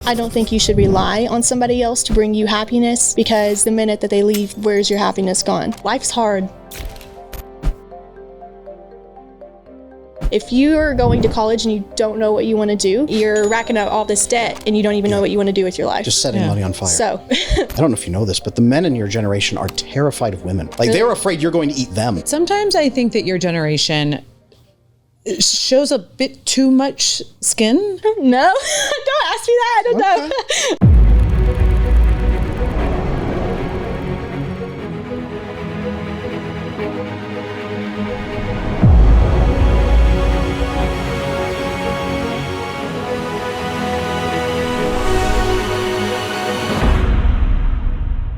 I don't think you should rely on somebody else to bring you happiness, because the minute that they leave, where's your happiness gone? Life's hard. If you are going to college and you don't know what you want to do, you're racking up all this debt and you don't even know what you want to do with your life. Just setting money on fire. So I don't know if you know this, but the men in your generation are terrified of women. Like, they're afraid you're going to eat them. Sometimes I think that your generation shows a bit too much skin. No, don't ask me that. I don't know.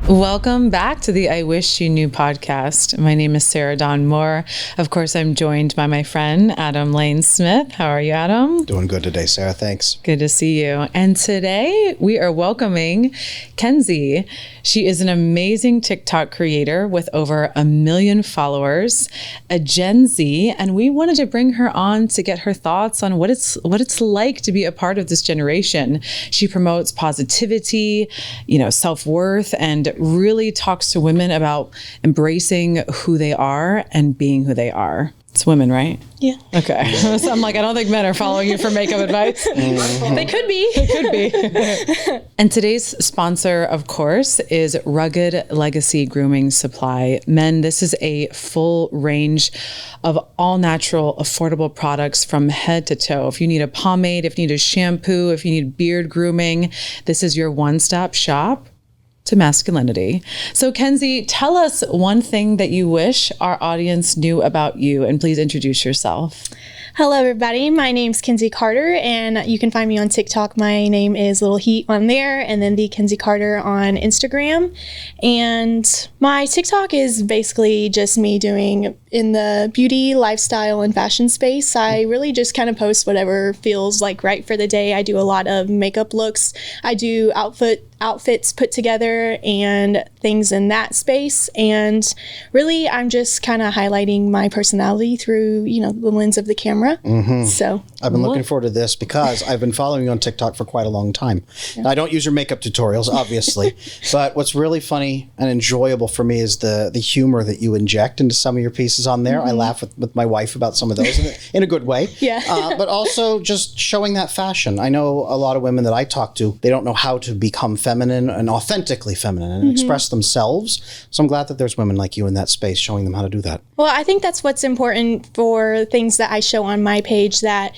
Welcome back to the I Wish You Knew podcast. My name is Sarah Dawn Moore. Of course, I'm joined by my friend, Adam Lane Smith. How are you, Adam? Doing good today, Sarah. Thanks. Good to see you. And today we are welcoming Kenzie. She is an amazing TikTok creator with over 1 million followers, a Gen Z, and we wanted to bring her on to get her thoughts on what it's like to be a part of this generation. She promotes positivity, self-worth, and really talks to women about embracing who they are and being who they are. It's women, right? Yeah. Okay. So I'm like, I don't think men are following you for makeup advice. They could be. And today's sponsor, of course, is Rugged Legacy Grooming Supply. Men, this is a full range of all natural, affordable products from head to toe. If you need a pomade, if you need a shampoo, if you need beard grooming, this is your one-stop shop to masculinity. So Kenzie, tell us one thing that you wish our audience knew about you, and please introduce yourself. Hello, everybody. My name's Kenzie Carter, and you can find me on TikTok. My name is Little Heat on there, and then the Kenzie Carter on Instagram. And my TikTok is basically just me doing in the beauty, lifestyle, and fashion space. I really just kind of post whatever feels like right for the day. I do a lot of makeup looks. I do outfits put together and things in that space. And really, I'm just kind of highlighting my personality through, the lens of the camera. Mm-hmm. So I've been looking forward to this because I've been following you on TikTok for quite a long time. Yeah. I don't use your makeup tutorials, obviously, but what's really funny and enjoyable for me is the humor that you inject into some of your pieces on there. Mm-hmm. I laugh with my wife about some of those in a good way. Yeah. But also just showing that fashion. I know a lot of women that I talk to, they don't know how to become feminine and authentically feminine and express themselves. So I'm glad that there's women like you in that space showing them how to do that. Well, I think that's what's important for things that I show on my page, that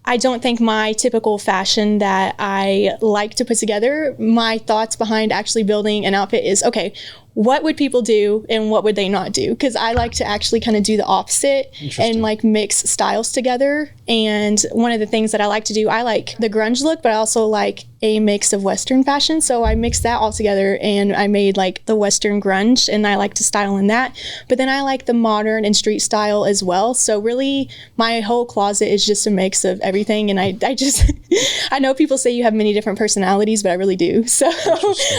I don't think my typical fashion that I like to put together, my thoughts behind actually building an outfit is, okay, what would people do and what would they not do? Because I like to actually kind of do the opposite and like mix styles together. And one of the things that I like to do, I like the grunge look, but I also like a mix of Western fashion. So I mixed that all together and I made like the Western grunge, and I like to style in that. But then I like the modern and street style as well. So really my whole closet is just a mix of everything. And I just, I know people say you have many different personalities, but I really do. So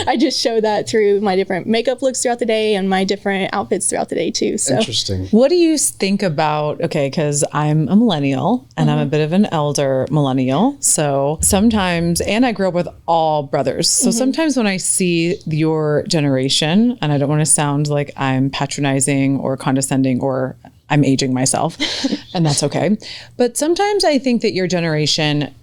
I just show that through my different makeup looks throughout the day and my different outfits throughout the day too. So interesting. What do you think about, because I'm a millennial and I'm a bit of an elder millennial. So sometimes, and I grew up with all brothers. So sometimes when I see your generation, and I don't want to sound like I'm patronizing or condescending or I'm aging myself, and that's okay. But sometimes I think that your generation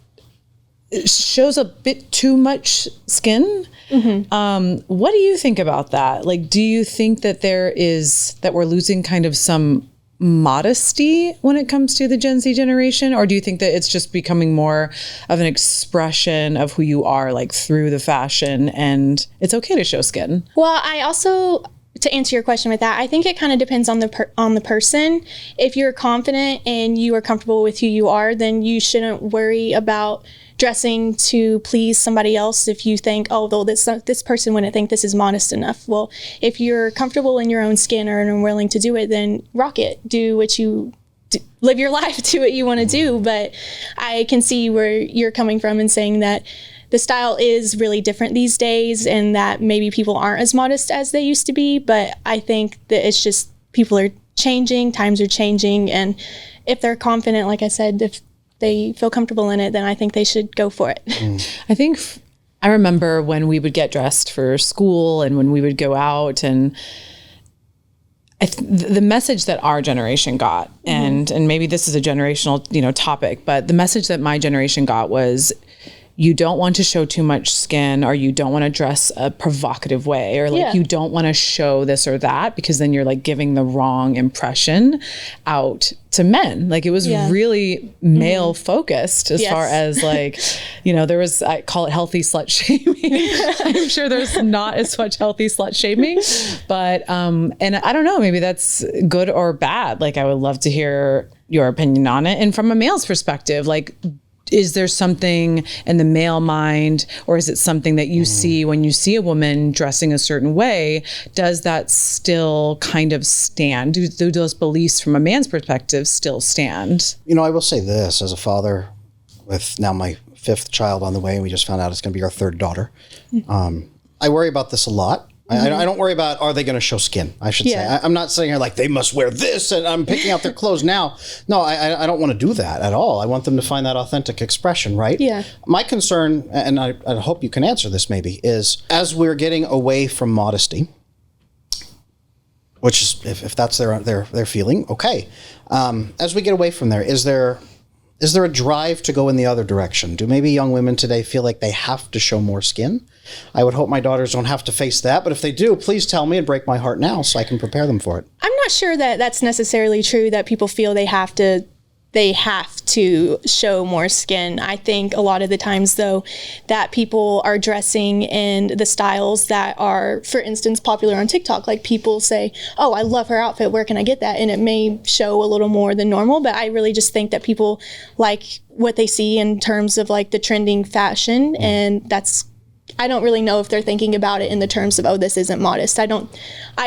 shows a bit too much skin. What do you think about that? Like, do you think that that we're losing kind of some modesty when it comes to the Gen Z generation? Or do you think that it's just becoming more of an expression of who you are, like through the fashion, and it's okay to show skin? Well, I also, to answer your question with that, I think it kind of depends on the person. If you're confident and you are comfortable with who you are, then you shouldn't worry about dressing to please somebody else if you think, oh, though this person wouldn't think this is modest enough. Well, if you're comfortable in your own skin or are willing to do it, then rock it. Do what you live your life, do what you want to do. But I can see where you're coming from and saying that the style is really different these days and that maybe people aren't as modest as they used to be. But I think that it's just people are changing, times are changing. And if they're confident, like I said, if they feel comfortable in it, then I think they should go for it. I think I remember when we would get dressed for school and when we would go out, and the message that our generation got, and maybe this is a generational, topic, but the message that my generation got was, you don't want to show too much skin, or you don't want to dress a provocative way, or like you don't want to show this or that, because then you're like giving the wrong impression out to men. Like it was really male focused as far as like, there was, I call it healthy slut shaming. I'm sure there's not as much healthy slut shaming, but, and I don't know, maybe that's good or bad. Like I would love to hear your opinion on it. And from a male's perspective, like, is there something in the male mind, or is it something that you see when you see a woman dressing a certain way? Does that still kind of stand? Do those beliefs from a man's perspective still stand? I will say this as a father with now my 5th child on the way, and we just found out it's going to be our 3rd daughter. I worry about this a lot. I don't worry about, are they going to show skin? I should say. I'm not saying here like they must wear this and I'm picking out their clothes now. No, I don't want to do that at all. I want them to find that authentic expression, right? Yeah. My concern, and I hope you can answer this maybe, is as we're getting away from modesty, which is if that's their feeling, okay. As we get away from there, is there a drive to go in the other direction? Do maybe young women today feel like they have to show more skin? I would hope my daughters don't have to face that, but if they do, please tell me and break my heart now so I can prepare them for it. I'm not sure that that's necessarily true, that people feel they have to show more skin. I think a lot of the times, though, that people are dressing in the styles that are, for instance, popular on TikTok. Like people say, oh, I love her outfit, where can I get that? And it may show a little more than normal, but I really just think that people like what they see in terms of like the trending fashion, and I don't really know if they're thinking about it in the terms of, oh, this isn't modest. I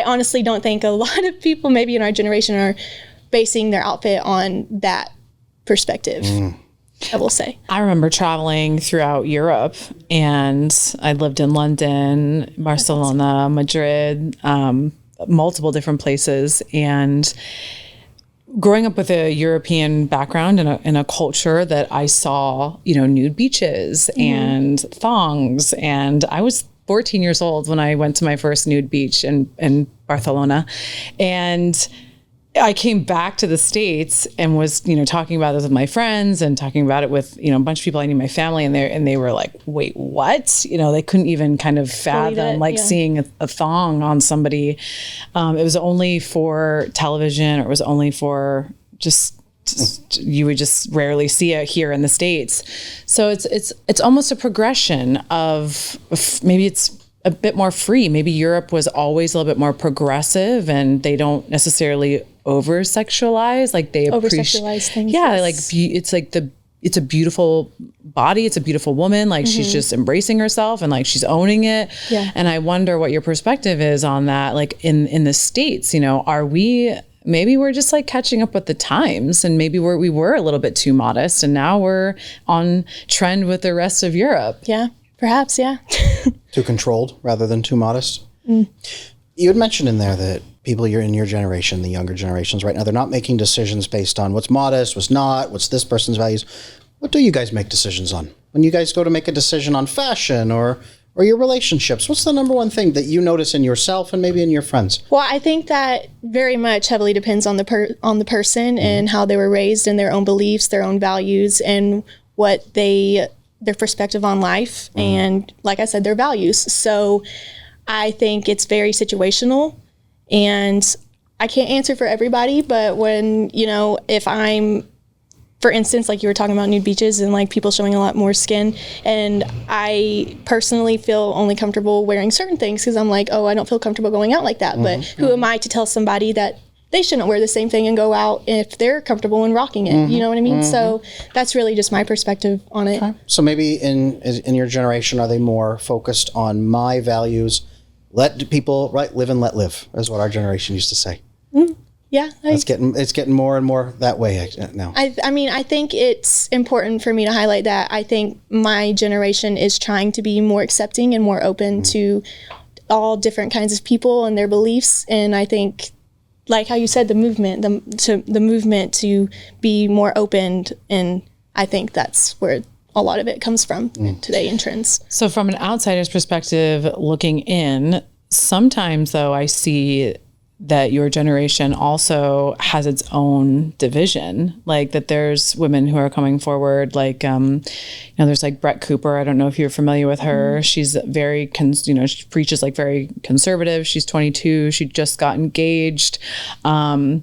honestly don't think a lot of people maybe in our generation are basing their outfit on that perspective, I will say. I remember traveling throughout Europe, and I lived in London, Barcelona, Madrid, multiple different places. And growing up with a European background in a culture that I saw, nude beaches and thongs. And I was 14 years old when I went to my first nude beach in Barcelona. And I came back to the States and was, talking about this with my friends and talking about it with, a bunch of people I knew, my family, and they were like, wait, what? They couldn't even kind of fathom seeing a thong on somebody. It was only for television, or it was only for just you would just rarely see it here in the States. So it's almost a progression of maybe it's a bit more free. Maybe Europe was always a little bit more progressive, and they don't necessarily over sexualize, like they over-sexualize things. Yeah, like it's a beautiful body, it's a beautiful woman, like she's just embracing herself and like she's owning it. Yeah. And I wonder what your perspective is on that. Like in the States, maybe we're just like catching up with the times, and maybe we were a little bit too modest, and now we're on trend with the rest of Europe. Yeah, perhaps, yeah. Too controlled rather than too modest. You had mentioned in there that people in your generation, the younger generations right now, they're not making decisions based on what's modest, what's not, what's this person's values. What do you guys make decisions on? When you guys go to make a decision on fashion or your relationships, what's the number one thing that you notice in yourself and maybe in your friends? Well, I think that very much heavily depends on the person and how they were raised, and their own beliefs, their own values, and what their perspective on life, and like I said, their values. So I think it's very situational, and I can't answer for everybody, but when, if I'm, for instance, like you were talking about nude beaches and like people showing a lot more skin, and I personally feel only comfortable wearing certain things because I'm like, oh, I don't feel comfortable going out like that. But who am I to tell somebody that they shouldn't wear the same thing and go out if they're comfortable in rocking it? You know what I mean? So that's really just my perspective on it. Okay. So maybe in your generation, are they more focused on my values? Let people live and let live, is what our generation used to say. Yeah. It's getting more and more that way now. I mean, I think it's important for me to highlight that I think my generation is trying to be more accepting and more open to all different kinds of people and their beliefs. And I think, like how you said, the movement to be more open, and I think that's where a lot of it comes from today in trends. So from an outsider's perspective, looking in, sometimes though I see that your generation also has its own division, like that there's women who are coming forward, like, there's like Brett Cooper. I don't know if you're familiar with her. She's very, she preaches like very conservative. She's 22. She just got engaged. I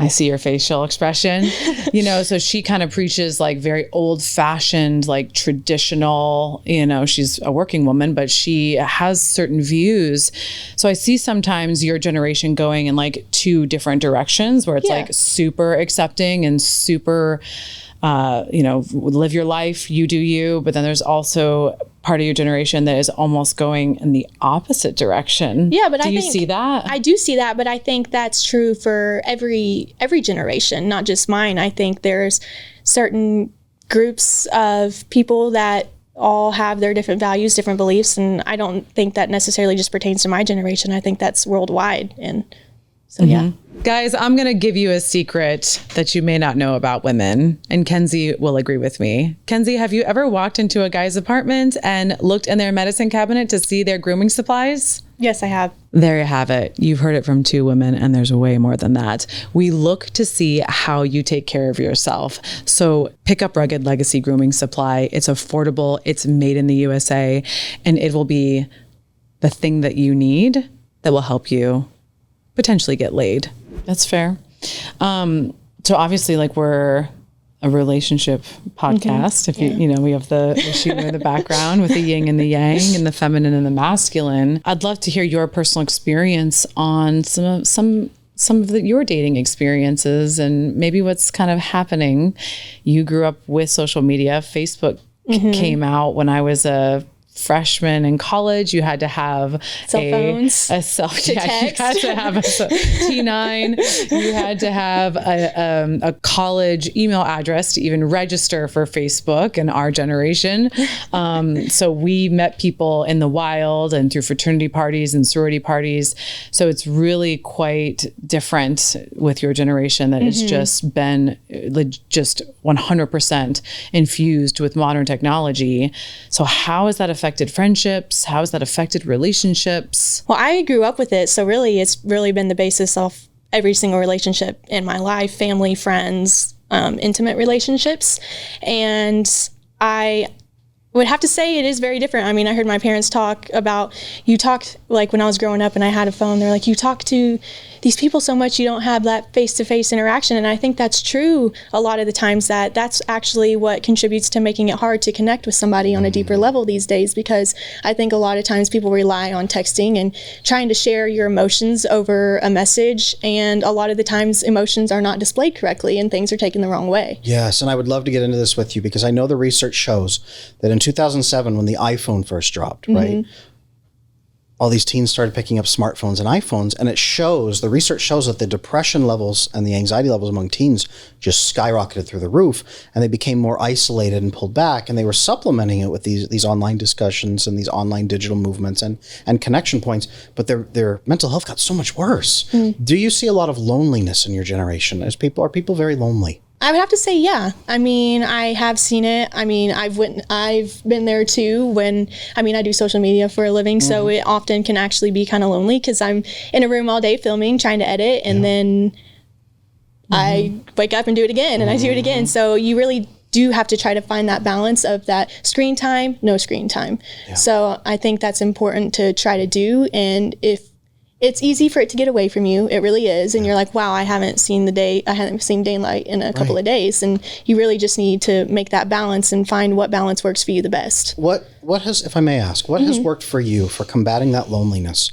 see your facial expression, so she kind of preaches like very old fashioned, like traditional, she's a working woman, but she has certain views. So I see sometimes your generation going in like two different directions where it's like super accepting and super, live your life, you do you. But then there's also part of your generation that is almost going in the opposite direction. Yeah, but do you see that? I do see that, but I think that's true for every generation, not just mine. I think there's certain groups of people that all have their different values, different beliefs, and I don't think that necessarily just pertains to my generation. I think that's worldwide. And so, yeah. Guys, I'm going to give you a secret that you may not know about women, and Kenzie will agree with me. Kenzie, have you ever walked into a guy's apartment and looked in their medicine cabinet to see their grooming supplies? Yes, I have. There you have it. You've heard it from two women, and there's way more than that. We look to see how you take care of yourself. So pick up Rugged Legacy Grooming Supply. It's affordable. It's made in the USA, and it will be the thing that you need that will help you potentially get laid. That's fair. So obviously, like, we're a relationship podcast. If we have the issue in the background with the yin and the yang and the feminine and the masculine. I'd love to hear your personal experience on some of your dating experiences and maybe what's kind of happening. You grew up with social media. Facebook came out when I was a freshman in college. You had to have cell phones, you had to have a T9. You had to have a college email address to even register for Facebook in our generation. So we met people in the wild and through fraternity parties and sorority parties. So it's really quite different with your generation that it's just been just 100% infused with modern technology. So how has that affected friendships? How has that affected relationships? Well, I grew up with it. So really, it's really been the basis of every single relationship in my life, family, friends, intimate relationships. And I would have to say it is very different. I mean, I heard my parents talk about, you talked, like when I was growing up and I had a phone, they're like, you talk to these people so much, you don't have that face-to-face interaction. And I think that's true a lot of the times, that's actually what contributes to making it hard to connect with somebody on a deeper level these days, because I think a lot of times people rely on texting and trying to share your emotions over a message. And a lot of the times emotions are not displayed correctly and things are taken the wrong way. Yes, and I would love to get into this with you because I know the research shows that in 2007, when the iPhone first dropped, right? All these teens started picking up smartphones and iPhones, and the research shows that the depression levels and the anxiety levels among teens just skyrocketed through the roof, and they became more isolated and pulled back, and they were supplementing it with these online discussions and these online digital movements and connection points, but their mental health got so much worse. Do you see a lot of loneliness in your generation? Are people very lonely? I would have to say, yeah. I mean, I have seen it. I mean, I've been there too I do social media for a living, so it often can actually be kind of lonely because I'm in a room all day filming, trying to edit, and then I wake up and do it again, and I do it again. So you really do have to try to find that balance of that screen time, no screen time. Yeah. So I think that's important to try to do, and if it's easy for it to get away from you. It really is. And you're like, wow, I haven't seen daylight in a couple of days. And you really just need to make that balance and find what balance works for you the best. What has, if I may ask, what has worked for you for combating that loneliness?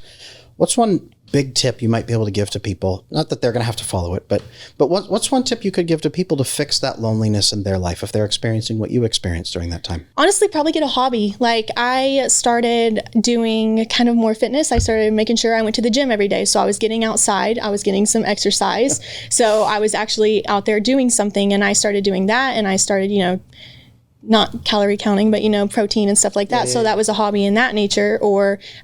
What's one big tip you might be able to give to people? Not that they're going to have to follow it, but what's one tip you could give to people to fix that loneliness in their life if they're experiencing what you experienced during that time? Honestly, probably get a hobby. Like, I started doing kind of more fitness. I started making sure I went to the gym every day. So I was getting outside. I was getting some exercise. So I was actually out there doing something, and I started doing that, and I started, not calorie counting, but, protein and stuff like that. So that was a hobby in that nature.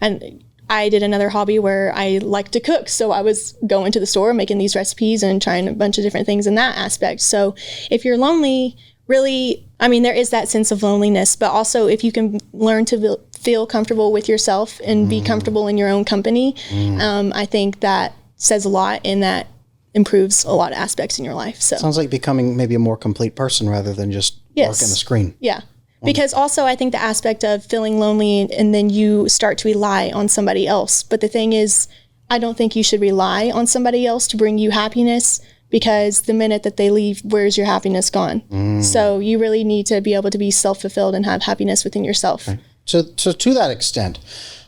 And I did another hobby where I like to cook. So I was going to the store, making these recipes and trying a bunch of different things in that aspect. So if you're lonely, really, I mean, there is that sense of loneliness, but also if you can learn to feel comfortable with yourself and be comfortable in your own company, I think that says a lot, and that improves a lot of aspects in your life. So sounds like becoming maybe a more complete person rather than just working the screen. Yeah. Because also I think the aspect of feeling lonely and then you start to rely on somebody else. But the thing is, I don't think you should rely on somebody else to bring you happiness, because the minute that they leave, where's your happiness gone? So you really need to be able to be self-fulfilled and have happiness within yourself. Right. So to that extent,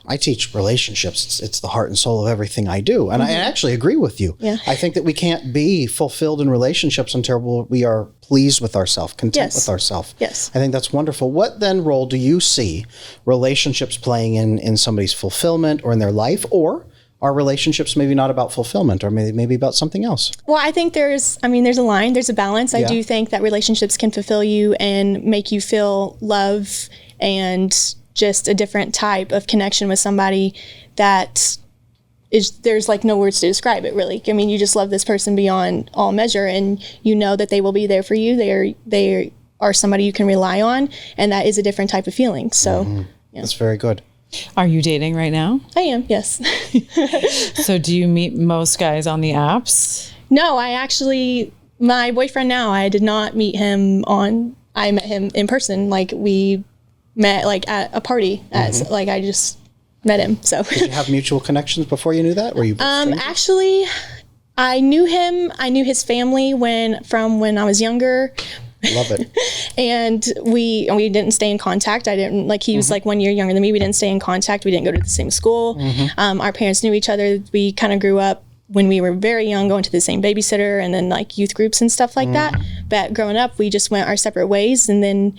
I teach relationships. It's the heart and soul of everything I do. And I actually agree with you. Yeah. I think that we can't be fulfilled in relationships until we are pleased with ourselves, content with ourselves. Yes. I think that's wonderful. What then role do you see relationships playing in somebody's fulfillment or in their life? Or are relationships maybe not about fulfillment, or maybe about something else? Well, I think there's a line, there's a balance. I do think that relationships can fulfill you and make you feel love and just a different type of connection with somebody that there's like no words to describe it, really. I mean, you just love this person beyond all measure, and you know that they will be there for you. They are somebody you can rely on, and that is a different type of feeling. So That's very good. Are you dating right now? I am, yes. So do you meet most guys on the apps? No, my boyfriend now, I did not meet him I met him in person. Like, we met like at a party. Like, I just met him. So did you have mutual connections before you knew that? Were you actually, I knew him. I knew his family from when I was younger. Love it. And we didn't stay in contact. I didn't, like, he was like 1 year younger than me. We didn't stay in contact. We didn't go to the same school. Our parents knew each other. We kind of grew up when we were very young, going to the same babysitter and then like youth groups and stuff like that. But growing up, we just went our separate ways. And then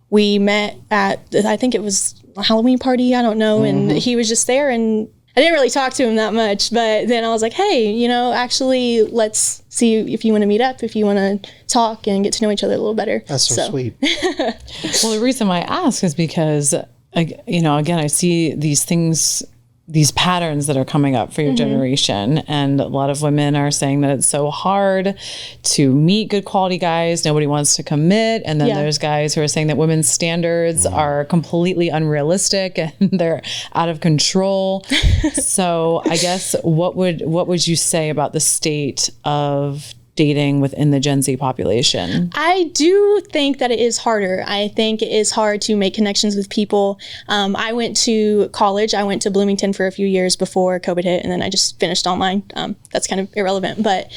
we met at, I think it was a Halloween party. I don't know. And he was just there, and I didn't really talk to him that much, but then I was like, hey, actually, let's see if you want to meet up, if you want to talk and get to know each other a little better. That's so sweet. Well, the reason why I ask is because, again, I see these things, these patterns that are coming up for your generation. And a lot of women are saying that it's so hard to meet good quality guys. Nobody wants to commit. And then there's guys who are saying that women's standards are completely unrealistic and they're out of control. So I guess what would you say about the state of dating within the Gen Z population? I do think that it is harder. I think it is hard to make connections with people. I went to college. I went to Bloomington for a few years before COVID hit, and then I just finished online. That's kind of irrelevant, but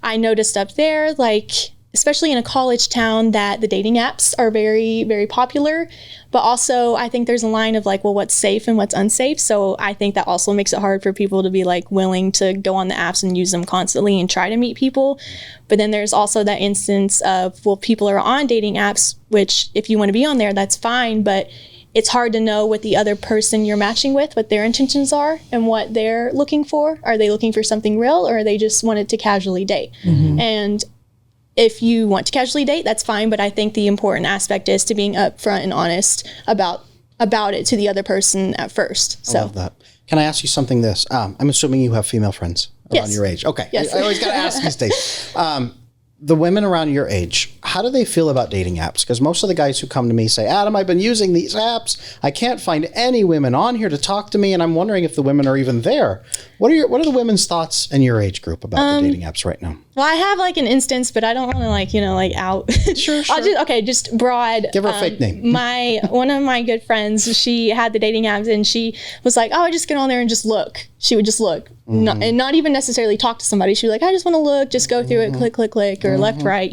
I noticed up there, like, especially in a college town, that the dating apps are very, very popular. But also, I think there's a line of like, well, what's safe and what's unsafe. So I think that also makes it hard for people to be like willing to go on the apps and use them constantly and try to meet people. But then there's also that instance of, well, people are on dating apps, which if you want to be on there, that's fine. But it's hard to know what the other person you're matching with, what their intentions are and what they're looking for. Are they looking for something real, or are they just wanted to casually date? And if you want to casually date, that's fine. But I think the important aspect is to being upfront and honest about it to the other person at first. So. I love that. Can I ask you something I'm assuming you have female friends around your age. Okay. Yes. I always got to ask these days. The women around your age, how do they feel about dating apps? Because most of the guys who come to me say, Adam, I've been using these apps. I can't find any women on here to talk to me, and I'm wondering if the women are even there. What are the women's thoughts in your age group about the dating apps right now? Well, I have like an instance, but I don't want to out. Sure. Just broad. Give her a fake name. One of my good friends, she had the dating apps, and she was like, oh, I just get on there and just look. She would just look. And not even necessarily talk to somebody. She was like, I just want to look, just go through it, click, or left, right,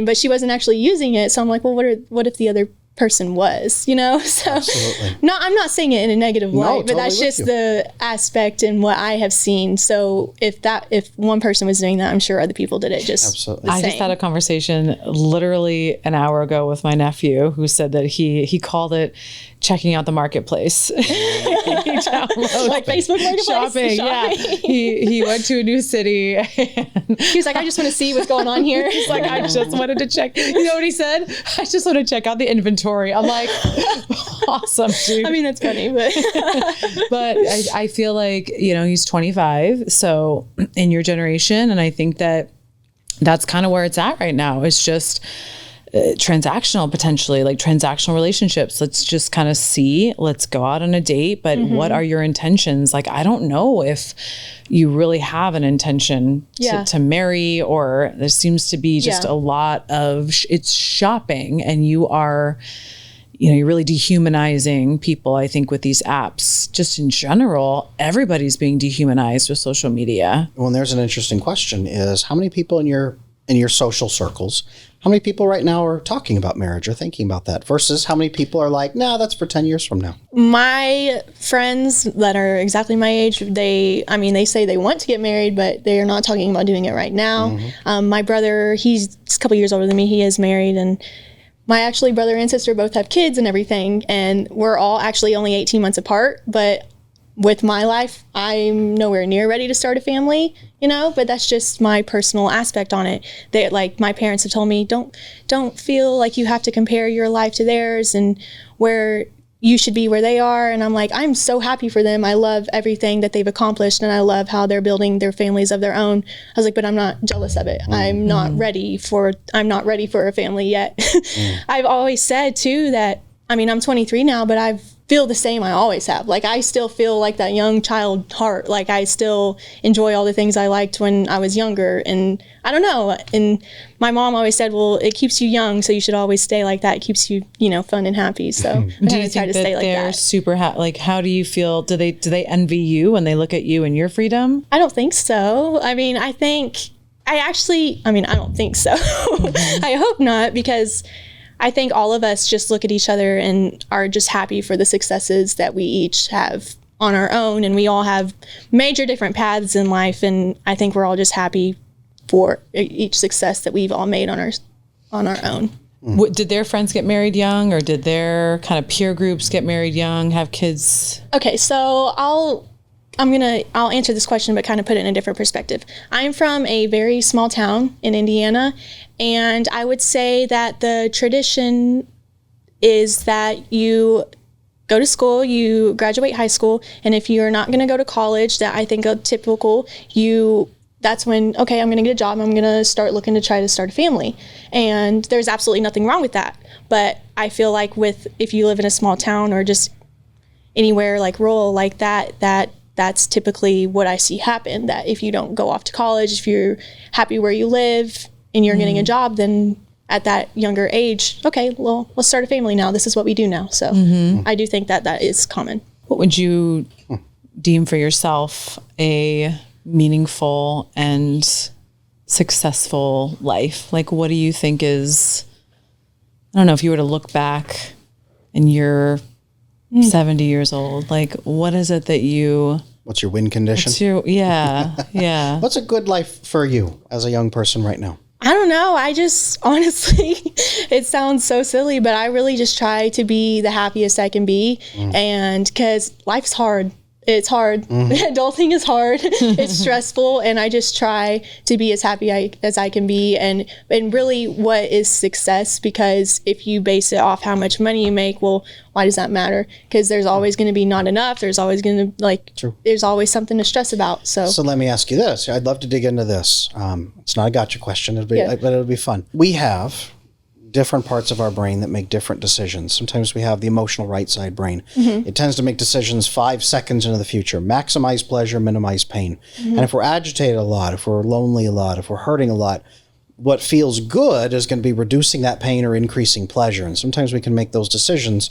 but she wasn't actually using it. So I'm like, well, what if the other person was, so Absolutely. no, I'm not saying it in a negative light, but totally that's just the aspect and what I have seen. So if one person was doing that, I'm sure other people did it just Absolutely. I just had a conversation literally an hour ago with my nephew who said that he called it checking out the marketplace. like Facebook Marketplace. Shopping. Yeah. He went to a new city. And he was like, I just want to see what's going on here. He's like, I just wanted to check. You know what he said? I just want to check out the inventory. I'm like, awesome, dude. I mean, that's funny, but but I feel like, he's 25. So in your generation, and I think that that's kind of where it's at right now. It's just transactional, potentially, like transactional relationships. Let's just kind of let's go out on a date, but what are your intentions? Like, I don't know if you really have an intention to marry, or there seems to be just a lot of, it's shopping, and you are, you're really dehumanizing people, I think, with these apps. Just in general, everybody's being dehumanized with social media. Well, and there's an interesting question is, how many people in your social circles, how many people right now are talking about marriage or thinking about that, versus how many people are like, nah, that's for 10 years from now? My friends that are exactly my age, they say they want to get married, but they're not talking about doing it right now. My brother, he's a couple years older than me. He is married, and my brother and sister both have kids and everything, and we're all actually only 18 months apart. But with my life, I'm nowhere near ready to start a family, but that's just my personal aspect on it. They, like, my parents have told me, don't feel like you have to compare your life to theirs and where you should be where they are. And I'm like, I'm so happy for them. I love everything that they've accomplished, and I love how they're building their families of their own. I was like, but I'm not jealous of it. I'm not ready for a family yet. I've always said too that, I'm 23 now, but I feel the same I always have. Like, I still feel like that young child heart. Like, I still enjoy all the things I liked when I was younger. And I don't know. And my mom always said, well, it keeps you young, so you should always stay like that. It keeps you, fun and happy. So do you think that they're super like, how do you feel? Do they envy you when they look at you and your freedom? I don't think so. I don't think so. I hope not, because I think all of us just look at each other and are just happy for the successes that we each have on our own. And we all have major different paths in life. And I think we're all just happy for each success that we've all made on our own. Did their friends get married young, or did their kind of peer groups get married young, have kids? Okay, so I'll answer this question, but kind of put it in a different perspective. I'm from a very small town in Indiana, and I would say that the tradition is that you go to school, you graduate high school, and if you're not going to go to college, that I think a typical, that's when, okay, I'm going to get a job, I'm going to start looking to try to start a family. And there's absolutely nothing wrong with that. But I feel like if you live in a small town or just anywhere like rural like that's typically what I see happen, that if you don't go off to college, if you're happy where you live and you're getting a job, then at that younger age, okay, well, let's start a family now. This is what we do now. So I do think that is common. What would you deem for yourself a meaningful and successful life? Like, what do you think is, I don't know, if you were to look back and you're 70 years old, like, what is it that what's your win condition? Yeah. What's a good life for you as a young person right now? I don't know. I just, honestly, it sounds so silly, but I really just try to be the happiest I can be. And because life's hard. It's hard. Adulting is hard. It's stressful. And I just try to be as happy as I can be. And really, what is success? Because if you base it off how much money you make, well, why does that matter? Because there's always going to be not enough. There's always going to, there's always something to stress about. So let me ask you this. I'd love to dig into this. It's not a gotcha question, but it'll be fun. We have different parts of our brain that make different decisions. Sometimes we have the emotional right side brain. It tends to make decisions 5 seconds into the future, maximize pleasure, minimize pain. And if we're agitated a lot, if we're lonely a lot, if we're hurting a lot, what feels good is going to be reducing that pain or increasing pleasure. And sometimes we can make those decisions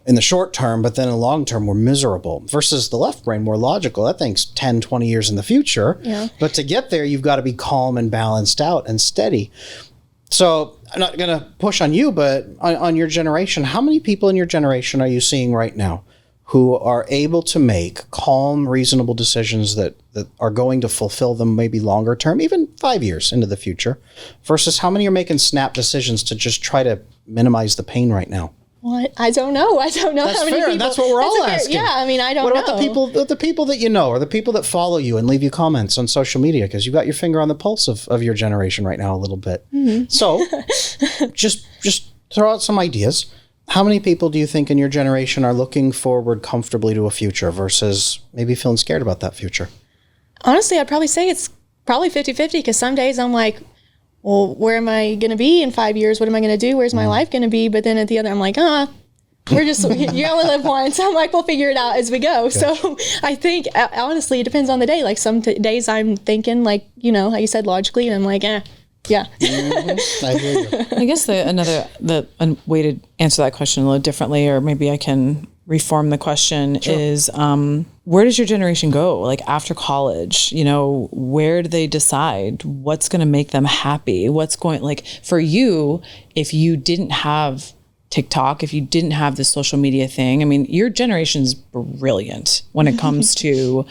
in the short term, but then in the long term, we're miserable. Versus the left brain, more logical. That thinks 10, 20 years in the future. But to get there, you've got to be calm and balanced out and steady. So I'm not going to push on you, but on your generation, how many people in your generation are you seeing right now who are able to make calm, reasonable decisions that are going to fulfill them maybe longer term, even 5 years into the future, versus how many are making snap decisions to just try to minimize the pain right now? What? I don't know. That's how many fair. people. That's what we're all asking. Yeah, I don't know. What about the people that you know, or the people that follow you and leave you comments on social media? Because you've got your finger on the pulse of your generation right now a little bit. So just throw out some ideas. How many people do you think in your generation are looking forward comfortably to a future versus maybe feeling scared about that future? Honestly, I'd probably say it's probably 50-50, because some days I'm like, well, where am I going to be in 5 years? What am I going to do? Where's my life going to be? But then at the other, I'm like, we're just, you only live once. I'm like, we'll figure it out as we go. Gosh. So I think, honestly, it depends on the day. Like some days I'm thinking like, how you said logically, and I'm like, yeah. Mm-hmm. I hear you. I guess the way to answer that question a little differently, or maybe I can reform the question, is where does your generation go? Like after college, where do they decide what's going to make them happy? What's going, like for you, if you didn't have TikTok, if you didn't have the social media thing, I mean, your generation's brilliant when it comes to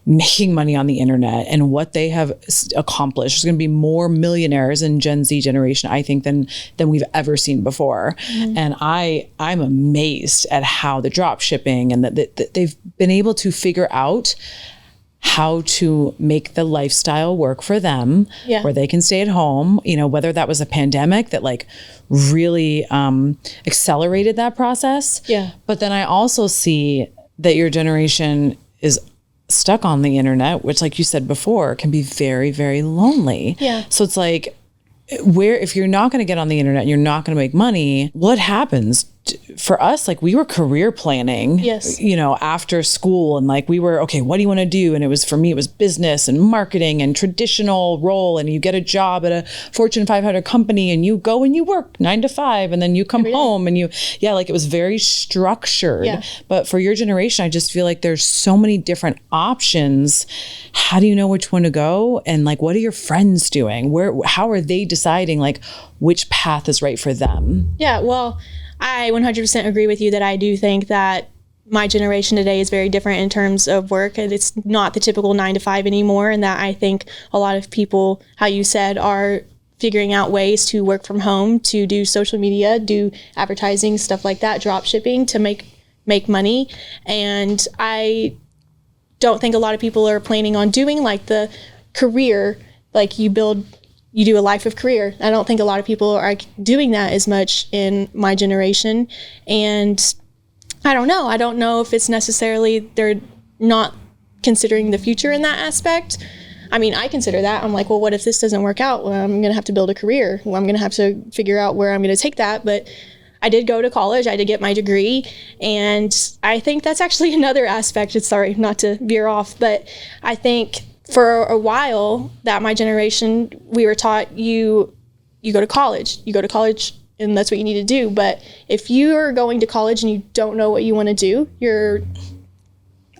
making money on the internet and what they have accomplished. There's going to be more millionaires in Gen Z generation, I think, than we've ever seen before. Mm-hmm. And I'm amazed at how the drop shipping and that they've been able to figure out how to make the lifestyle work for them, where they can stay at home, whether that was a pandemic that like really accelerated that process. Yeah. But then I also see that your generation is stuck on the internet, which, like you said before, can be very, very lonely. Yeah. So it's like, if you're not going to get on the internet and you're not going to make money, what happens? For us, like we were career planning, after school, and like we were, okay, what do you want to do? And for me, it was business and marketing and traditional role. And you get a job at a Fortune 500 company and you go and you work 9 to 5 and then you come home and it was very structured. Yeah. But for your generation, I just feel like there's so many different options. How do you know which one to go? And like, what are your friends doing? How are they deciding like which path is right for them? Yeah, well, I 100% agree with you that I do think that my generation today is very different in terms of work, and it's not the typical 9 to 5 anymore. And that I think a lot of people, how you said, are figuring out ways to work from home, to do social media, do advertising, stuff like that, drop shipping to make money. And I don't think a lot of people are planning on doing like the career, like you do a life of career. I don't think a lot of people are doing that as much in my generation. And I don't know. I don't know if it's necessarily they're not considering the future in that aspect. I mean, I consider that. I'm like, well, what if this doesn't work out? Well, I'm going to have to build a career. Well, I'm going to have to figure out where I'm going to take that. But I did go to college. I did get my degree. And I think that's actually another aspect. Sorry, not to veer off, but I think for a while that my generation, we were taught you go to college and that's what you need to do. But if you're going to college and you don't know what you want to do,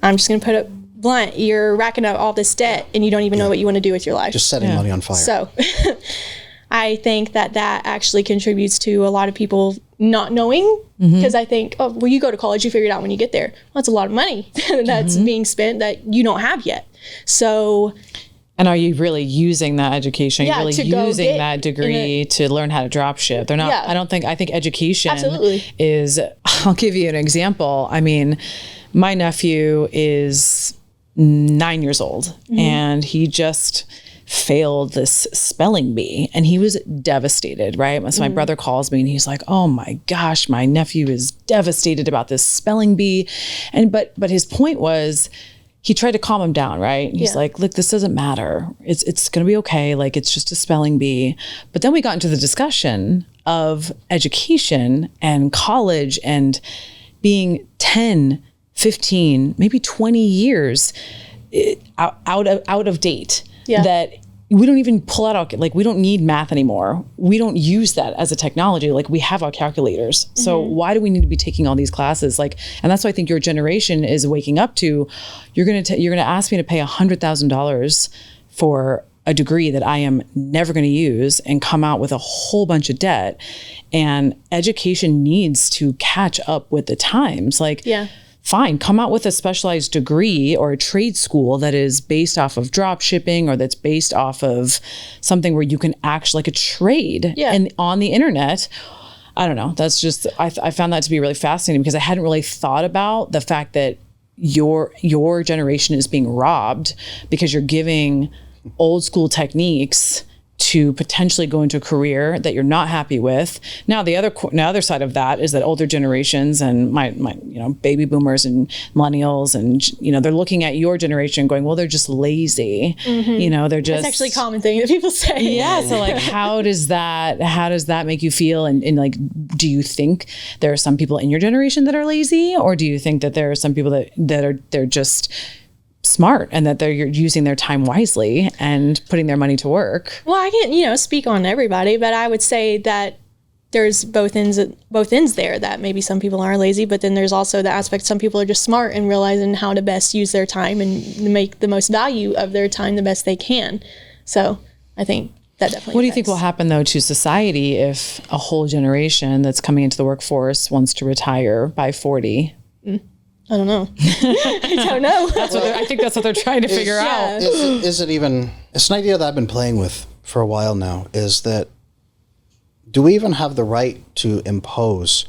I'm just going to put it blunt, you're racking up all this debt and you don't even know what you want to do with your life. Just setting money on fire. So I think that actually contributes to a lot of people not knowing, because I think, you go to college, you figure it out when you get there. Well, that's a lot of money that's being spent that you don't have yet. So, and are you really using that education? Are you really using that degree to learn how to drop ship? They're not. Yeah. I think education is. I'll give you an example. I mean, my nephew is 9 years old, and he just failed this spelling bee and he was devastated, right? So my brother calls me and he's like, oh my gosh, my nephew is devastated about this spelling bee. And but his point was, he tried to calm him down, right? He's like, look, this doesn't matter. It's going to be okay. Like, it's just a spelling bee. But then we got into the discussion of education and college and being 10, 15, maybe 20 years out of date. Yeah. That we don't even pull out, like, we don't need math anymore. We don't use that as a technology. Like, we have our calculators. So why do we need to be taking all these classes? Like, and that's why I think your generation is waking up to, you're going to ask me to pay $100,000 for a degree that I am never going to use and come out with a whole bunch of debt. And education needs to catch up with the times. Like, fine, come out with a specialized degree or a trade school that is based off of drop shipping, or that's based off of something where you can actually, like a trade and on the internet. I don't know. That's just, I found that to be really fascinating, because I hadn't really thought about the fact that your generation is being robbed because you're giving old school techniques to potentially go into a career that you're not happy with. Now, the other side of that is that older generations and my baby boomers and millennials, and they're looking at your generation going, well, they're just lazy. They're just. That's actually a common thing that people say. Yeah. So like, how does that make you feel? And like, do you think there are some people in your generation that are lazy, or do you think that there are some people they're just smart and that they're using their time wisely and putting their money to work? Well, I can't, speak on everybody, but I would say that there's both ends there, that maybe some people are lazy, but then there's also the aspect some people are just smart and realizing how to best use their time and make the most value of their time the best they can. So I think that definitely. What do you think will happen though to society if a whole generation that's coming into the workforce wants to retire by 40? I don't know. I don't know. I think that's what they're trying to figure out. Is it even? It's an idea that I've been playing with for a while now. Is that, do we even have the right to impose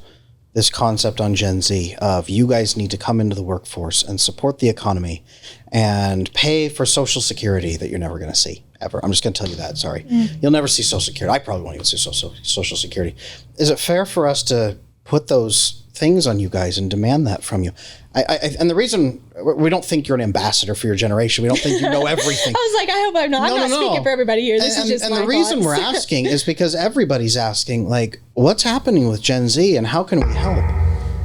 this concept on Gen Z of you guys need to come into the workforce and support the economy and pay for Social Security that you're never going to see ever? I'm just going to tell you that. Sorry, you'll never see Social Security. I probably won't even see Social Security. Is it fair for us to put those things on you guys and demand that from you? And the reason we don't think you're an ambassador for your generation, we don't think you know everything. I was like, I hope I'm not. I'm not speaking for everybody here. This is just my the reason thoughts. we're asking is because everybody's asking, like, what's happening with Gen Z and how can we help?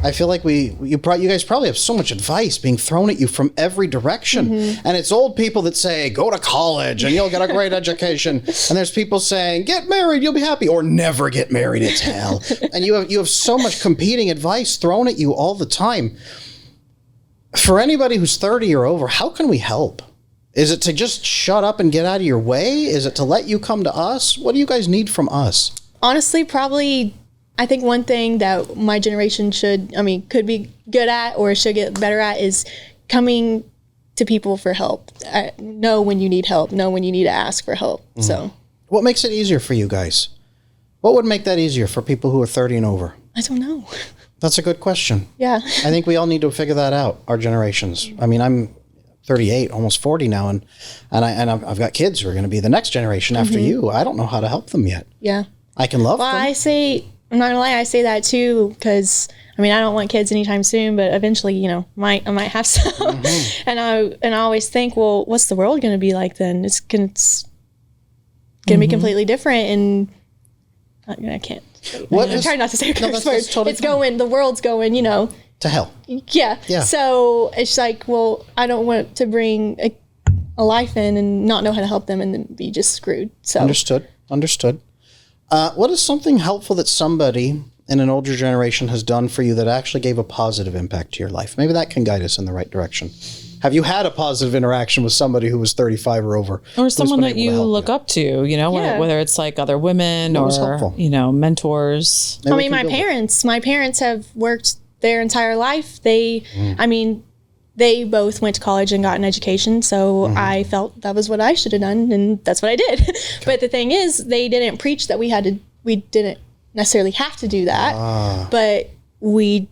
I feel like you guys probably have so much advice being thrown at you from every direction. And it's old people that say, go to college and you'll get a great education. And there's people saying, get married, you'll be happy, or never get married, it's hell. And you have so much competing advice thrown at you all the time. For anybody who's 30 or over, how can we help? Is it to just shut up and get out of your way? Is it to let you come to us? What do you guys need from us? Honestly, probably, I think one thing that my generation could be good at or should get better at is coming to people for help. Know when you need help. Know when you need to ask for help. So, what makes it easier for you guys? What would make that easier for people who are 30 and over? I don't know. That's a good question. Yeah. I think we all need to figure that out, our generations. I mean, I'm 38, almost 40 now, and I've got kids who are going to be the next generation after you. I don't know how to help them yet. Yeah. I can love them. I'm not gonna lie, I say that too, because I don't want kids anytime soon, but eventually, I might have some. And I always think, well, what's the world gonna be like then? It's gonna be completely different, and I can't. I'm trying not to say a curse word. Totally it's fine. The world's going, to hell. Yeah. So it's like, well, I don't want to bring a life in and not know how to help them and then be just screwed. So Understood. What is something helpful that somebody in an older generation has done for you that actually gave a positive impact to your life? Maybe that can guide us in the right direction. Have you had a positive interaction with somebody who was 35 or over? Or someone that you look up to, whether it's like other women or, mentors? Maybe my parents have worked their entire life. They both went to college and got an education. So I felt that was what I should have done. And that's what I did. Okay. But the thing is, they didn't preach that we didn't necessarily have to do that, but we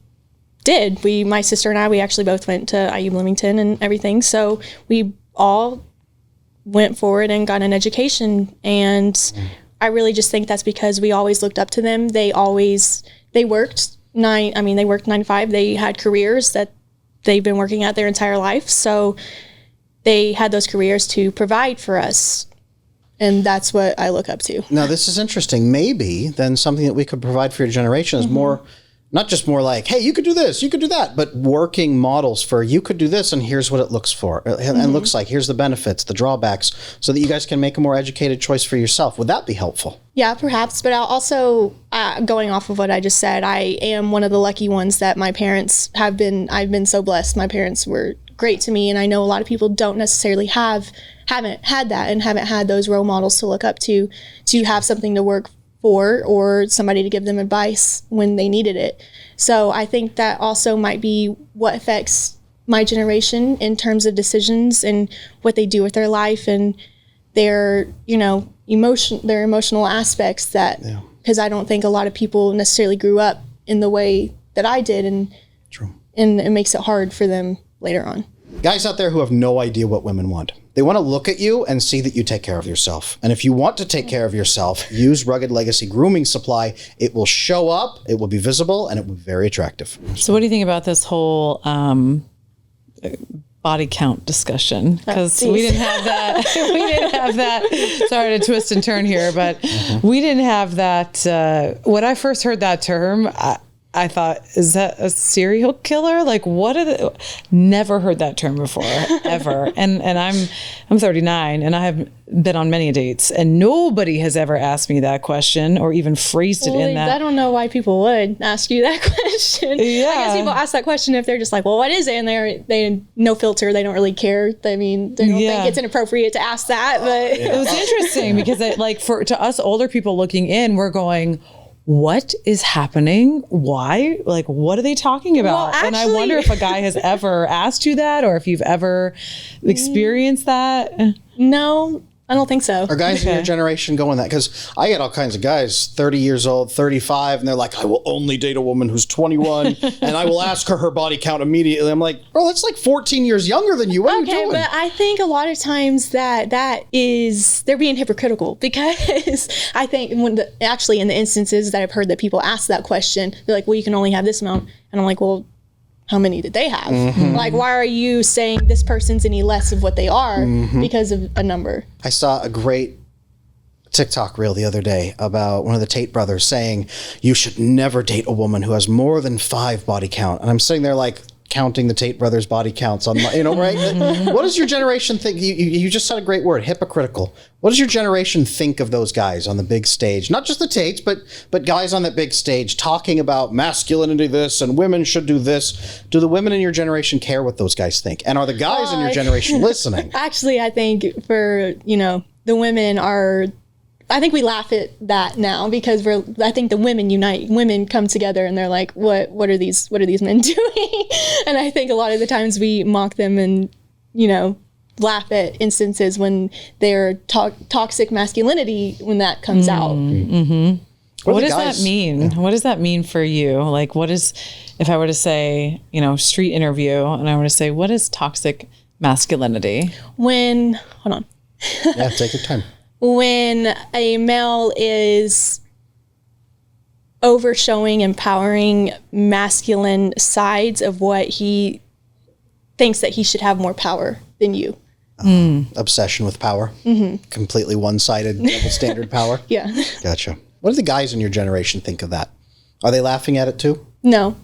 did. My sister and I, we actually both went to IU Bloomington and everything. So we all went forward and got an education. And I really just think that's because we always looked up to them. They worked 9 to 5. They had careers that they've been working at their entire life. So they had those careers to provide for us. And that's what I look up to. Now, this is interesting. Maybe then something that we could provide for your generation is more, not just more like, hey, you could do this, you could do that, but working models for you could do this and here's what it looks for. And looks like, here's the benefits, the drawbacks, so that you guys can make a more educated choice for yourself. Would that be helpful? Yeah, perhaps. But I'll also, going off of what I just said, I am one of the lucky ones that my parents I've been so blessed. My parents were great to me. And I know a lot of people don't necessarily haven't had that and haven't had those role models to look up to have something to work for or somebody to give them advice when they needed it. So I think that also might be what affects my generation in terms of decisions and what they do with their life and their, their emotional aspects that, because I don't think a lot of people necessarily grew up in the way that I did, and it makes it hard for them later on. Guys out there who have no idea what women want. They want to look at you and see that you take care of yourself. And if you want to take care of yourself, use Rugged Legacy Grooming Supply. It will show up, it will be visible, and it will be very attractive. So what do you think about this whole body count discussion? Because we didn't have that. We didn't have that. Sorry to twist and turn here, but we didn't have that. When I first heard that term, I thought, is that a serial killer? Like, what are the? Never heard that term before, ever. And I'm 39, and I have been on many dates, and nobody has ever asked me that question or even phrased it in that. I don't know why people would ask you that question. Yeah. I guess people ask that question if they're just like, well, what is it? And they no filter. They don't really care. I mean, they don't think it's inappropriate to ask that. But it was interesting because to us older people looking in, we're going, what is happening? Why? Like, what are they talking about? Well, and I wonder if a guy has ever asked you that, or if you've ever experienced that. No, I don't think so. Are guys in your generation going that? Because I get all kinds of guys, 30 years old, 35, and they're like, I will only date a woman who's 21, and I will ask her body count immediately. I'm like, bro, that's like 14 years younger than you. What are you doing? But I think a lot of times that is, they're being hypocritical, because I think actually in the instances that I've heard that people ask that question, they're like, well, you can only have this amount. And I'm like, well, how many did they have? Like, why are you saying this person's any less of what they are because of a number? I saw a great TikTok reel the other day about one of the Tate brothers saying, you should never date a woman who has more than 5 body count. And I'm sitting there like, counting the Tate brothers' body counts on my, right? What does your generation think? You just said a great word, hypocritical. What does your generation think of those guys on the big stage? Not just the Tates, but guys on that big stage talking about masculinity this and women should do this. Do the women in your generation care what those guys think? And are the guys in your generation listening? Actually, I think for, the women are, I think we laugh at that now because I think the women unite. Women come together and they're like, what are these men doing? And I think a lot of the times we mock them and, laugh at instances when they're toxic masculinity when that comes out. Mm-hmm. What does that mean? What does that mean for you? Like, if I were to say, street interview, and I were to say, what is toxic masculinity? Hold on. Yeah, take your time. When a male is overshowing, empowering masculine sides of what he thinks that he should have more power than you. Obsession with power. Completely one-sided, double standard power. Yeah. Gotcha. What do the guys in your generation think of that? Are they laughing at it too? No.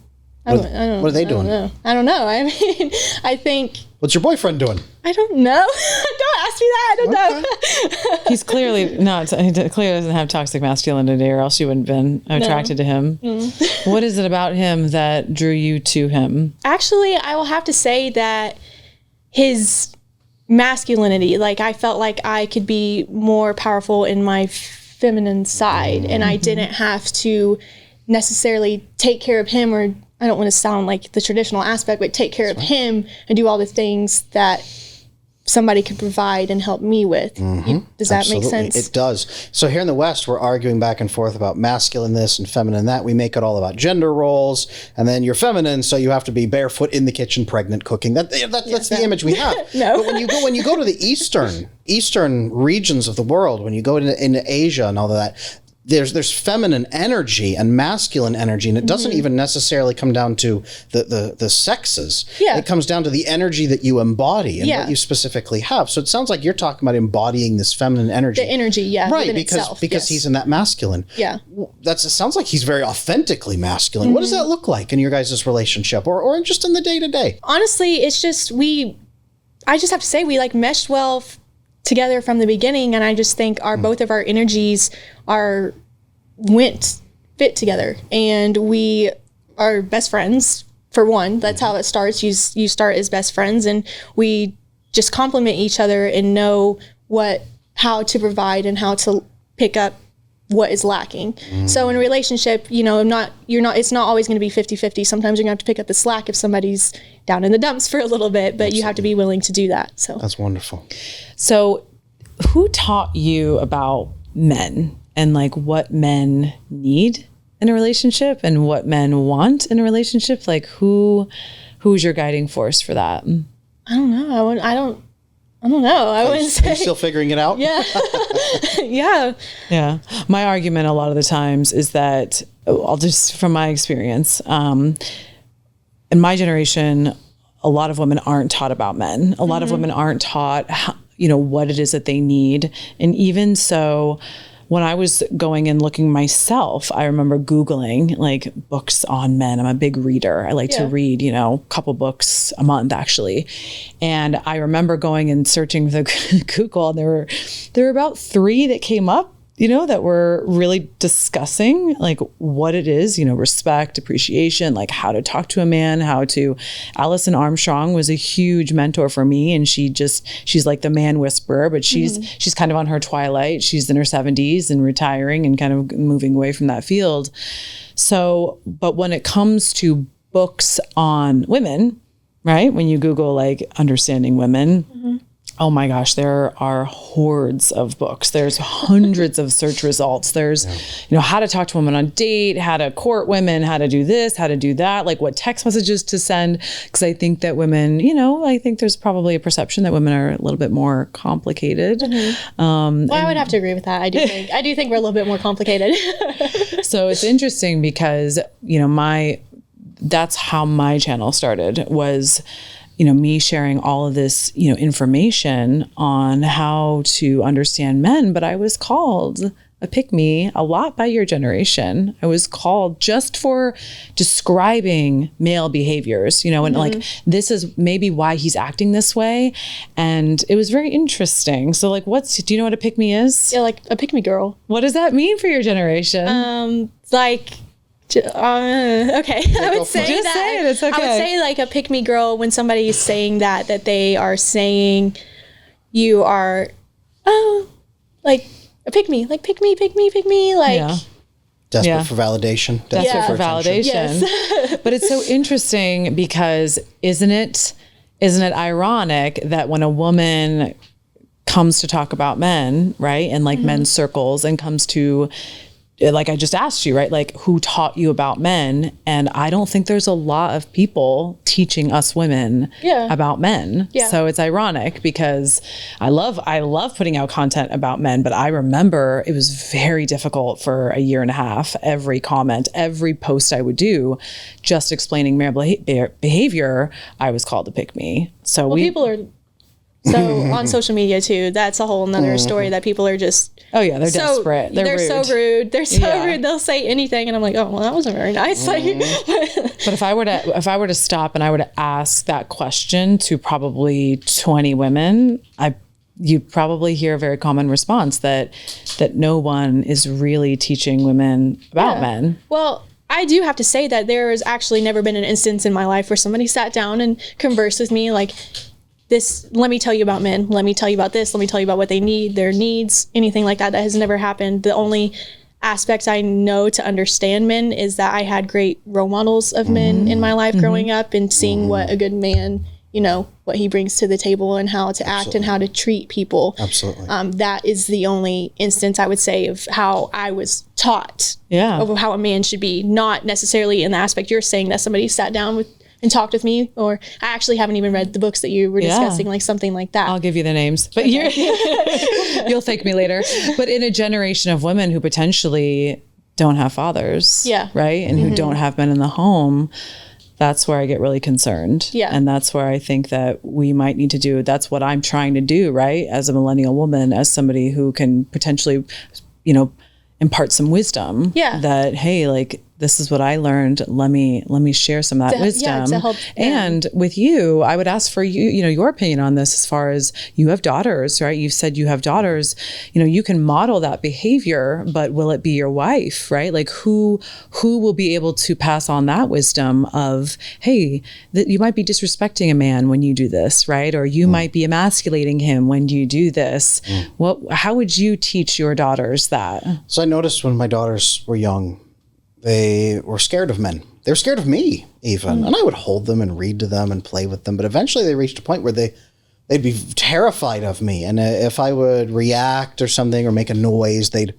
What are they doing? I don't know. I mean, I think... What's your boyfriend doing? I don't know. Don't ask me that. I don't know. He's clearly he clearly doesn't have toxic masculinity, or else you wouldn't have been attracted to him. What is it about him that drew you to him? Actually, I will have to say that his masculinity, like I felt like I could be more powerful in my feminine side, and I didn't have to necessarily take care of him, or I don't want to sound like the traditional aspect, but take care of him and do all the things that somebody could provide and help me with. Does that make sense? It does. So here in the West, we're arguing back and forth about masculine this and feminine that. We make it all about gender roles, and then you're feminine, so you have to be barefoot in the kitchen, pregnant, cooking. That's the image we have. No. But when you go to the eastern regions of the world, when you go into Asia and all of that, there's feminine energy and masculine energy, and it doesn't even necessarily come down to the sexes. Yeah. It comes down to the energy that you embody and what you specifically have. So it sounds like you're talking about embodying this feminine energy. The energy, right? Because he's in that masculine. Yeah, it sounds like he's very authentically masculine. What does that look like in your guys' relationship, or just in the day to day? Honestly, it's just I just have to say we meshed well together from the beginning, and I just think both of our energies fit together, and we are best friends. For one, that's how it starts. You start as best friends, and we just complement each other and know how to provide and how to pick up what is lacking. So in a relationship, it's not always going to be 50-50. Sometimes you're going to have to pick up the slack if somebody's down in the dumps for a little bit, but you have to be willing to do that. So that's wonderful. So who taught you about men and what men need in a relationship and what men want in a relationship? Who's your guiding force for that? I don't know. I don't know. I wouldn't Are you say. still figuring it out? Yeah. Yeah. Yeah. My argument a lot of the times is that, I'll just, from my experience, in my generation, a lot of women aren't taught about men. A lot of women aren't taught, how, what it is that they need. And even so, when I was going and looking myself, I remember Googling like books on men. I'm a big reader. I like to read, a couple books a month actually. And I remember going and searching the Google, and there were about 3 that came up, that were really discussing like what it is, respect, appreciation, like how to talk to a man, Alison Armstrong was a huge mentor for me. And she's like the man whisperer, but she's kind of on her twilight. She's in her 70s and retiring and kind of moving away from that field. So, but when it comes to books on women, right? When you Google like understanding women, oh my gosh, there are hordes of books. There's hundreds of search results. There's, how to talk to women on date, how to court women, how to do this, how to do that, like what text messages to send. Because I think that women, I think there's probably a perception that women are a little bit more complicated. Well, I would have to agree with that. I do think we're a little bit more complicated. So it's interesting because, that's how my channel started was, me sharing all of this, information on how to understand men, but I was called a pick-me a lot by your generation. I was called just for describing male behaviors, and like, this is maybe why he's acting this way. And it was very interesting. So like, do you know what a pick-me is? Yeah, like a pick-me girl. What does that mean for your generation? Okay, I would say Just that. say it, it's okay. I would say like a pick-me girl when somebody is saying that they are saying you are, like a pick-me, like pick me, like Desperate for validation. Desperate for validation. Yes. But it's so interesting because isn't it ironic that when a woman comes to talk about men, right, and like men's circles, and comes to, like I just asked you, right? Like, who taught you about men? And I don't think there's a lot of people teaching us women about men. Yeah. So it's ironic because I love putting out content about men, but I remember it was very difficult for a year and a half. Every comment, every post I would do, just explaining male behavior, I was called to pick me. So people are. So on social media too, that's a whole nother story that people are just. Oh yeah, they're desperate. They're rude. So rude. They're so rude. They'll say anything, and I'm like, oh well, that wasn't very nice. But if I were to stop and I were to ask that question to probably 20 women, you'd probably hear a very common response that no one is really teaching women about men. Well, I do have to say that there has actually never been an instance in my life where somebody sat down and conversed with me like, this, let me tell you about men. Let me tell you about this. Let me tell you about what they need, their needs, anything like that. That has never happened. The only aspects I know to understand men is that I had great role models of men in my life growing up, and seeing what a good man, what he brings to the table and how to act and how to treat people. Absolutely. That is the only instance I would say of how I was taught of how a man should be, not necessarily in the aspect you're saying that somebody sat down with and talked with me, or I actually haven't even read the books that you were discussing, like something like that. I'll give you the names, but you'll thank me later. But in a generation of women who potentially don't have fathers, right, and who don't have men in the home, that's where I get really concerned. Yeah. And that's where I think that we might need to do, that's what I'm trying to do, right, as a millennial woman, as somebody who can potentially, impart some wisdom. Yeah. That, hey, like, this is what I learned. Let me share some of that wisdom. To help and with you, I would ask for your opinion on this, as far as you have daughters, right? You've said you have daughters, you can model that behavior, but will it be your wife, right? Like who will be able to pass on that wisdom of, hey, that you might be disrespecting a man when you do this, right? Or you might be emasculating him when you do this. How would you teach your daughters that? So I noticed when my daughters were young, they were scared of men. They were scared of me even. And I would hold them and read to them and play with them. But eventually they reached a point where they'd be terrified of me. And if I would react or something or make a noise, they'd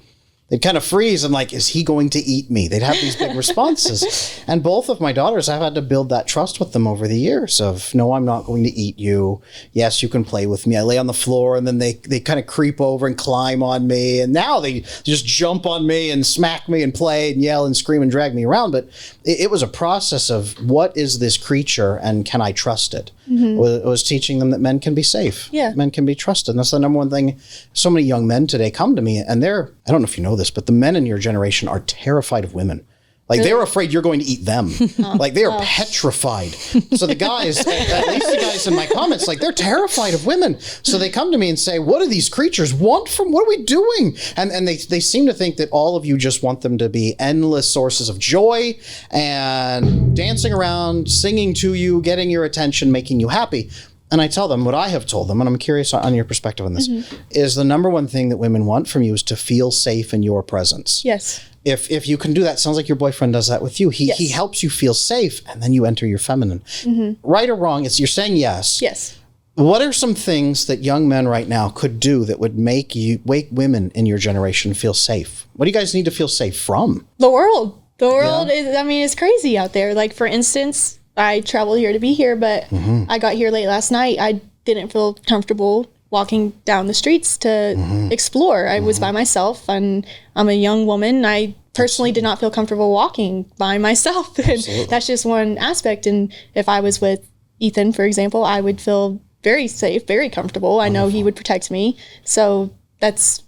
they'd kind of freeze and like, is he going to eat me? They'd have these big responses. And both of my daughters, I've had to build that trust with them over the years of, no, I'm not going to eat you. Yes, you can play with me. I lay on the floor and then they kind of creep over and climb on me. And now they just jump on me and smack me and play and yell and scream and drag me around. But it was a process of, what is this creature and can I trust it? It was teaching them that men can be safe. Yeah. Men can be trusted. And that's the number one thing. So many young men today come to me and I don't know if you know this, but the men in your generation are terrified of women. Like they're afraid you're going to eat them. Like they are petrified. So the guys, at least the guys in my comments, like they're terrified of women. So they come to me and say, what do these creatures want from, what are we doing? And they seem to think that all of you just want them to be endless sources of joy and dancing around, singing to you, getting your attention, making you happy. And I tell them what I have told them, and I'm curious on your perspective on this, is the number one thing that women want from you is to feel safe in your presence. Yes. If you can do that, sounds like your boyfriend does that with you. He helps you feel safe, and then you enter your feminine. Right or wrong, you're saying yes. Yes. What are some things that young men right now could do that would make women in your generation feel safe? What do you guys need to feel safe from? The world. The world is, I mean, it's crazy out there. Like, for instance, I traveled here to be here, but I got here late last night. I didn't feel comfortable walking down the streets to explore. I was by myself, and I'm a young woman. I personally did not feel comfortable walking by myself. And that's just one aspect. And if I was with Ethan, for example, I would feel very safe, very comfortable. I know he would protect me. So that's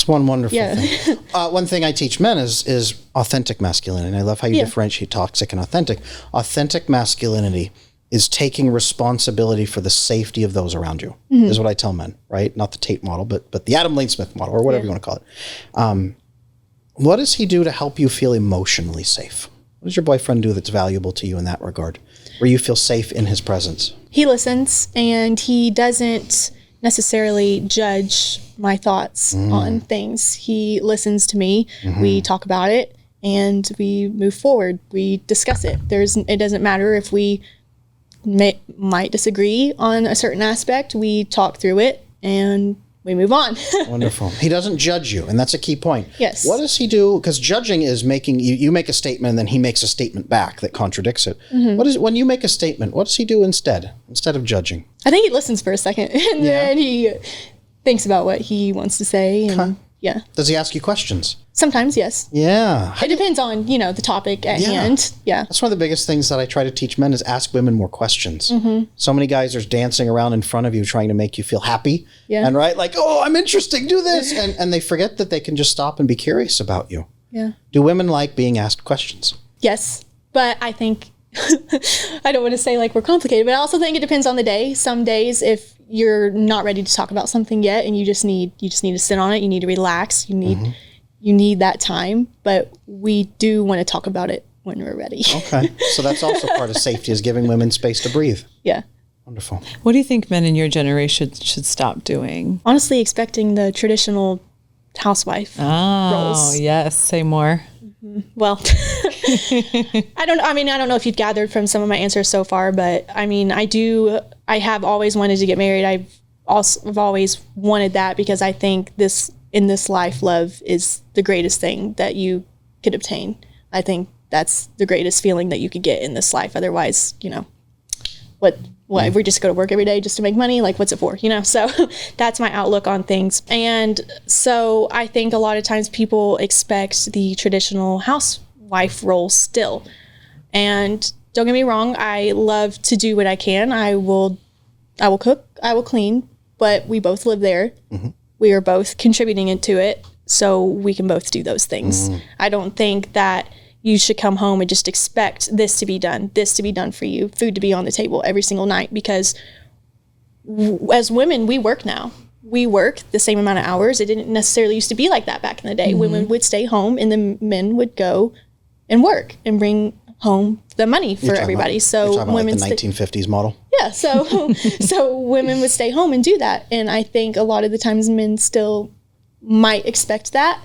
one wonderful thing. One thing I teach men is authentic masculinity. And I love how you differentiate toxic and authentic. Authentic masculinity is taking responsibility for the safety of those around you, is what I tell men, right? Not the Tate model, but the Adam Lane Smith model, or whatever you want to call it. What does he do to help you feel emotionally safe? What does your boyfriend do that's valuable to you in that regard, where you feel safe in his presence? He listens, and he doesn't necessarily judge my thoughts on things. He listens to me. We talk about it, and we move forward. We discuss it. It doesn't matter if we might disagree on a certain aspect. We talk through it and we move on. Wonderful. He doesn't judge you, and that's a key point. Yes. What does he do? Because judging is making you make a statement and then he makes a statement back that contradicts it. When you make a statement, what does he do instead of judging? I think he listens for a second and then he thinks about what he wants to say. And Does he ask you questions? Sometimes, yes. Yeah. It depends on, the topic at hand. Yeah. That's one of the biggest things that I try to teach men is ask women more questions. So many guys are dancing around in front of you trying to make you feel happy. Yeah. And like, oh, I'm interesting, do this. And they forget that they can just stop and be curious about you. Yeah. Do women like being asked questions? Yes. But I think, I don't want to say like we're complicated, but I also think it depends on the day. Some days, if you're not ready to talk about something yet and you just need to sit on it, you need to relax, you need that time, but we do want to talk about it when we're ready. Okay. So that's also part of safety, is giving women space to breathe. Yeah. Wonderful. What do you think men in your generation should stop doing? Honestly, expecting the traditional housewife roles. Yes. Say more. Well, I don't know if you've gathered from some of my answers so far, but I have always wanted to get married. I've always wanted that because I think in this life, love is the greatest thing that you could obtain. I think that's the greatest feeling that you could get in this life. Otherwise, what if we just go to work every day just to make money? Like, what's it for? So that's my outlook on things. And so I think a lot of times people expect the traditional housewife role still. And don't get me wrong, I love to do what I can. I will cook, I will clean, but we both live there. We are both contributing into it, so we can both do those things. I don't think that you should come home and just expect this to be done for you, food to be on the table every single night, because as women, we work now. We work the same amount of hours. It didn't necessarily used to be like that back in the day. Women would stay home and the men would go and work and bring home the money for everybody. So women, like the 1950s model. Yeah. So women would stay home and do that. And I think a lot of the times men still might expect that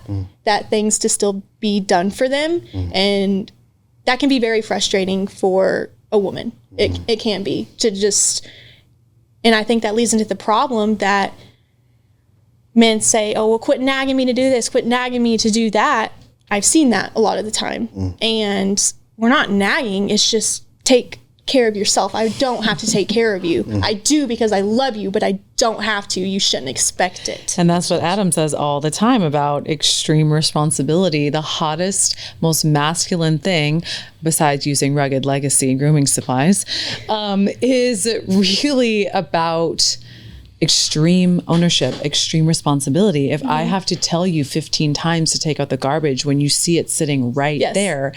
things to still be done for them. And that can be very frustrating for a woman. It can be to just, and I think that leads into the problem that men say, oh, well, quit nagging me to do this, quit nagging me to do that. I've seen that a lot of the time. And we're not nagging. It's just take care of yourself. I don't have to take care of you. I do because I love you, but I don't have to. You shouldn't expect it. And that's what Adam says all the time about extreme responsibility. The hottest, most masculine thing, besides using rugged legacy and grooming supplies, is really about extreme ownership, extreme responsibility. If I have to tell you 15 times to take out the garbage when you see it sitting right there,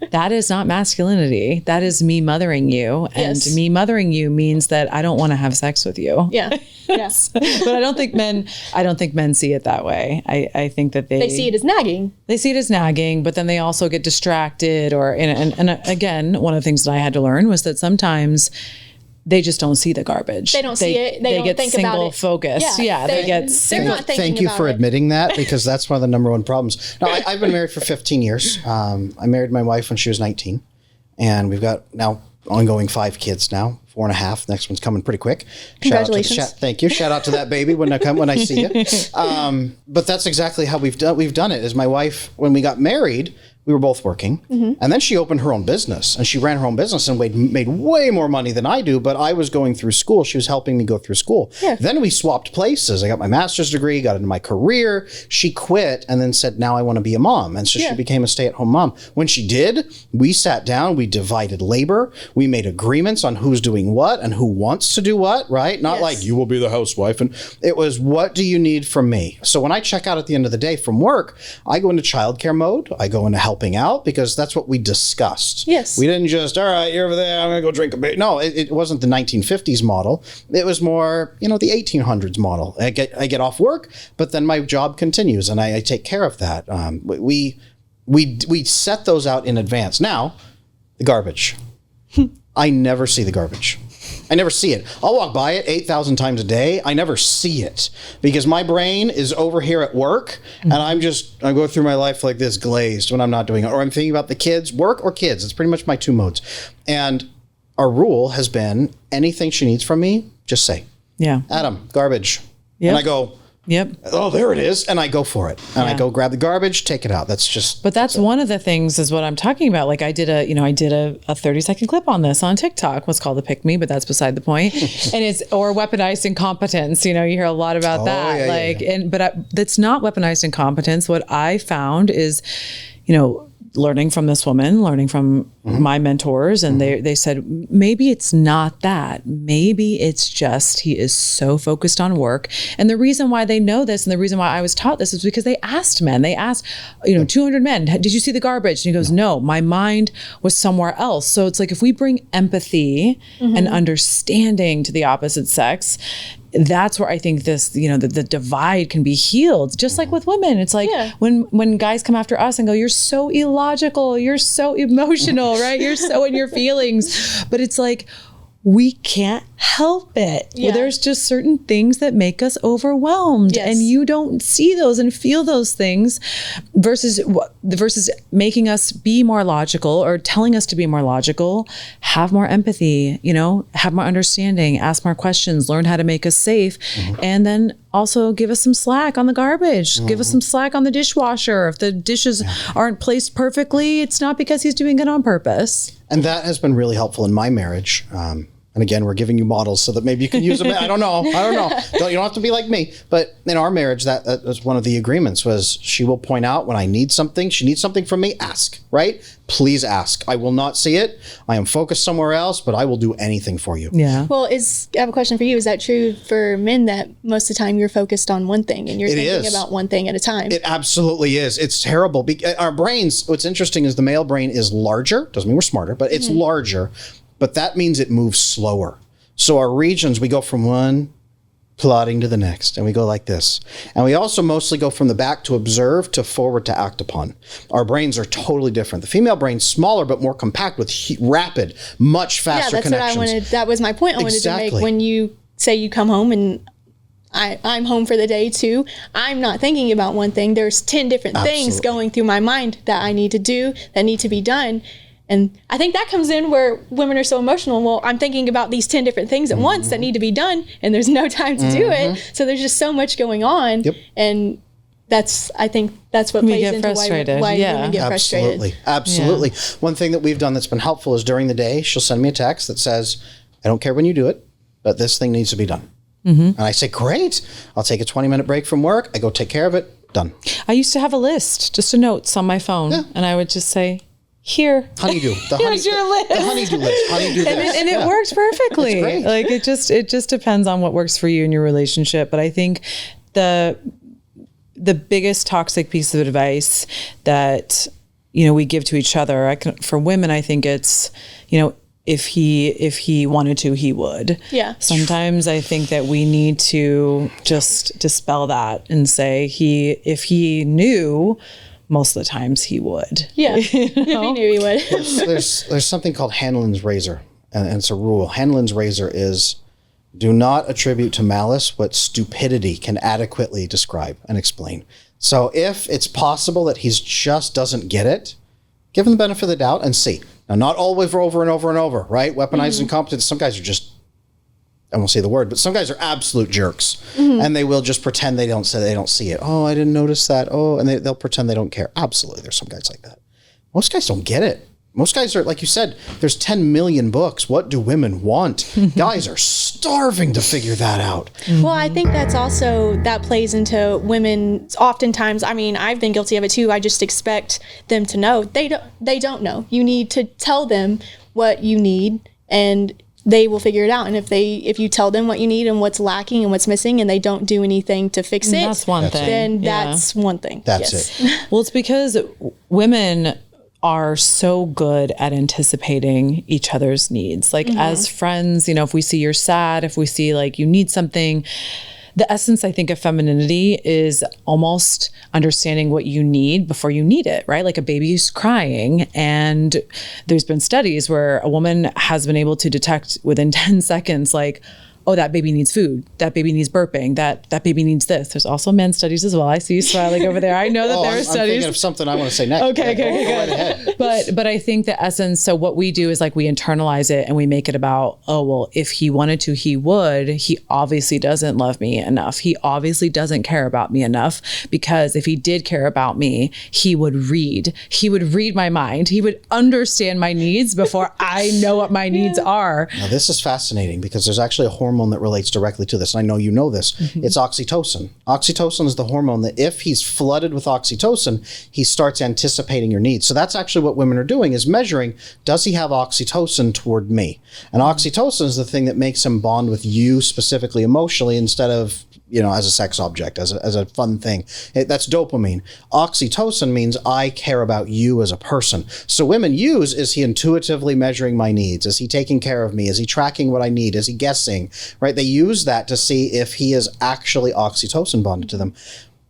that is not masculinity. That is me mothering you. And me mothering you means that I don't want to have sex with you. Yeah. Yes. But I don't think men see it that way. I think that they see it as nagging. They see it as nagging, but then they also get distracted and again, one of the things that I had to learn was that sometimes they just don't see the garbage. They don't see it. They don't get think single about it. focused. Yeah, they get they're not thinking Thank you about for it. admitting that, because that's one of the number one problems. Now, I've been married for 15 years. I married my wife when she was 19, and we've got now ongoing 5 kids now, 4.5. Next one's coming pretty quick. Congratulations. Thank you. Shout out to that baby when I see you. But that's exactly how we've done it. Is my wife, when we got married, we were both working, and then she opened her own business, and she ran her own business and made way more money than I do. But I was going through school; she was helping me go through school. Yeah. Then we swapped places. I got my master's degree, got into my career. She quit, and then said, "Now I want to be a mom," and so she became a stay-at-home mom. When she did, we sat down, we divided labor, we made agreements on who's doing what and who wants to do what. Right? Not like you will be the housewife, and it was, what do you need from me? So when I check out at the end of the day from work, I go into childcare mode. I go into helping out, because that's what we discussed. Yes. We didn't just, all right, you're over there, I'm going to go drink a beer. No, it wasn't the 1950s model. It was more, the 1800s model. I get off work, but then my job continues, and I take care of that. We set those out in advance. Now, the garbage. I never see the garbage. I never see it. I'll walk by it 8,000 times a day. I never see it because my brain is over here at work, and I go through my life like this, glazed, when I'm not doing it. Or I'm thinking about the kids, work or kids. It's pretty much my 2 modes. And our rule has been, anything she needs from me, just say, Adam, garbage. And I go, oh, there it is. And I go for it. And I go grab the garbage, take it out. But that's one of the things is what I'm talking about. Like I did a 30-second clip on this on TikTok. What's called the pick me, but that's beside the point. And or weaponized incompetence. You hear a lot about that. But that's not weaponized incompetence. What I found is, learning from this woman, learning from my mentors, and they said, maybe it's not that. Maybe it's just he is so focused on work. And the reason why they know this, and the reason why I was taught this, is because they asked men. They asked, 200 men, did you see the garbage? And he goes, no, my mind was somewhere else. So it's like, if we bring empathy and understanding to the opposite sex, that's where I think this, the divide can be healed. Just like with women, it's like when guys come after us and go, you're so illogical, you're so emotional, right? You're so in your feelings. But it's like, we can't help it. Yeah. Well, there's just certain things that make us overwhelmed, and you don't see those and feel those things versus making us be more logical or telling us to be more logical. Have more empathy, have more understanding, ask more questions, learn how to make us safe, and then also give us some slack on the garbage, give us some slack on the dishwasher. If the dishes aren't placed perfectly, it's not because he's doing it on purpose. And that has been really helpful in my marriage. And again, we're giving you models so that maybe you can use them. I don't know. You don't have to be like me. But in our marriage, that was one of the agreements, was she will point out when I need something. She needs something from me. Ask, right? Please ask. I will not see it. I am focused somewhere else, but I will do anything for you. Yeah. Well, I have a question for you. Is that true for men, that most of the time you're focused on one thing and you're thinking about one thing at a time? It absolutely is. It's terrible. Our brains, what's interesting is the male brain is larger. Doesn't mean we're smarter, but it's larger. But that means it moves slower. So our regions, we go from one plotting to the next, and we go like this. And we also mostly go from the back to observe to forward to act upon. Our brains are totally different. The female brain's smaller but more compact with rapid, much faster connections. What I wanted. That was my point I wanted to make. When you say you come home and I'm home for the day too, I'm not thinking about one thing. There's 10 different things going through my mind that I need to do, that need to be done. And I think that comes in where women are so emotional. Well, I'm thinking about these 10 different things at once that need to be done, and there's no time to do it. So there's just so much going on. And I think that's what plays into why women get frustrated. Absolutely. One thing that we've done that's been helpful is during the day, she'll send me a text that says, I don't care when you do it, but this thing needs to be done. And I say, great. I'll take a 20-minute break from work. I go take care of it. Done. I used to have a list, just a notes on my phone. And I would just say, here. Honeydew. Here's your list. The honeydew list. Honeydew this. And it works perfectly. Like it just depends on what works for you in your relationship. But I think the biggest toxic piece of advice that, we give to each other, for women, I think it's, if he wanted to, he would. Yeah. Sometimes I think that we need to just dispel that and say if he knew, most of the times he would. Yeah. If he knew, he would. There's something called Hanlon's razor, and it's a rule. Hanlon's razor is, do not attribute to malice what stupidity can adequately describe and explain. So if it's possible that he just doesn't get it, give him the benefit of the doubt and see. Now, not always over and over and over, right? Weaponized incompetence. Some guys are just, I won't say the word, but some guys are absolute jerks. And they will just pretend they don't see it. Oh, I didn't notice that. Oh, and they'll pretend they don't care. Absolutely. There's some guys like that. Most guys don't get it. Most guys are, like you said, there's 10 million books. What do women want? Guys are starving to figure that out. Well, I think that plays into women. Oftentimes, I mean, I've been guilty of it too. I just expect them to know. They don't know. You need to tell them what you need, and they will figure it out. And if you tell them what you need and what's lacking and what's missing, and they don't do anything to fix it, that's one thing. Then that's one thing. That's it. Well, it's because women are so good at anticipating each other's needs. Like as friends, if we see you're sad, if we see like you need something, the essence, I think, of femininity is almost understanding what you need before you need it, right? Like a baby's crying, and there's been studies where a woman has been able to detect within 10 seconds, like, oh, that baby needs food. That baby needs burping. That baby needs this. There's also men's studies as well. I see you smiling over there. I know that there are studies. I'm thinking of something I want to say next. Okay, go right ahead. But I think the essence, so what we do is like we internalize it and we make it about, oh, well, if he wanted to, he would. He obviously doesn't love me enough. He obviously doesn't care about me enough, because if he did care about me, he would read. He would read my mind. He would understand my needs before I know what my needs are. Now, this is fascinating because there's actually a hormone that relates directly to this. And I know you know this. It's oxytocin. Oxytocin is the hormone that if he's flooded with oxytocin, he starts anticipating your needs. So that's actually what women are doing, is measuring, does he have oxytocin toward me? And oxytocin is the thing that makes him bond with you specifically emotionally instead of, as a sex object, as a fun thing. That's dopamine. Oxytocin means I care about you as a person. So women use, is he intuitively measuring my needs? Is he taking care of me? Is he tracking what I need? Is he guessing? Right? They use that to see if he is actually oxytocin bonded to them.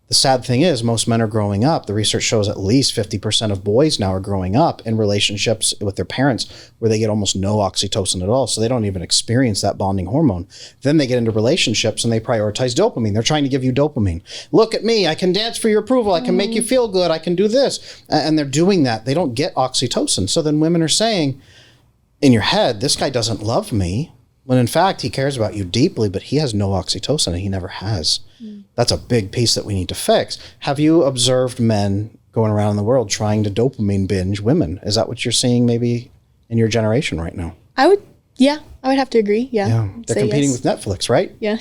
The sad thing is most men are growing up. The research shows at least 50% of boys now are growing up in relationships with their parents where they get almost no oxytocin at all. So they don't even experience that bonding hormone. Then they get into relationships and they prioritize dopamine. They're trying to give you dopamine. Look at me. I can dance for your approval. I can make you feel good. I can do this. And they're doing that. They don't get oxytocin. So then women are saying, in your head, this guy doesn't love me. When in fact, he cares about you deeply, but he has no oxytocin and he never has. That's a big piece that we need to fix. Have you observed men going around the world trying to dopamine binge women? Is that what you're seeing maybe in your generation right now? I would have to agree. Yeah. They're competing with Netflix, right? Yeah.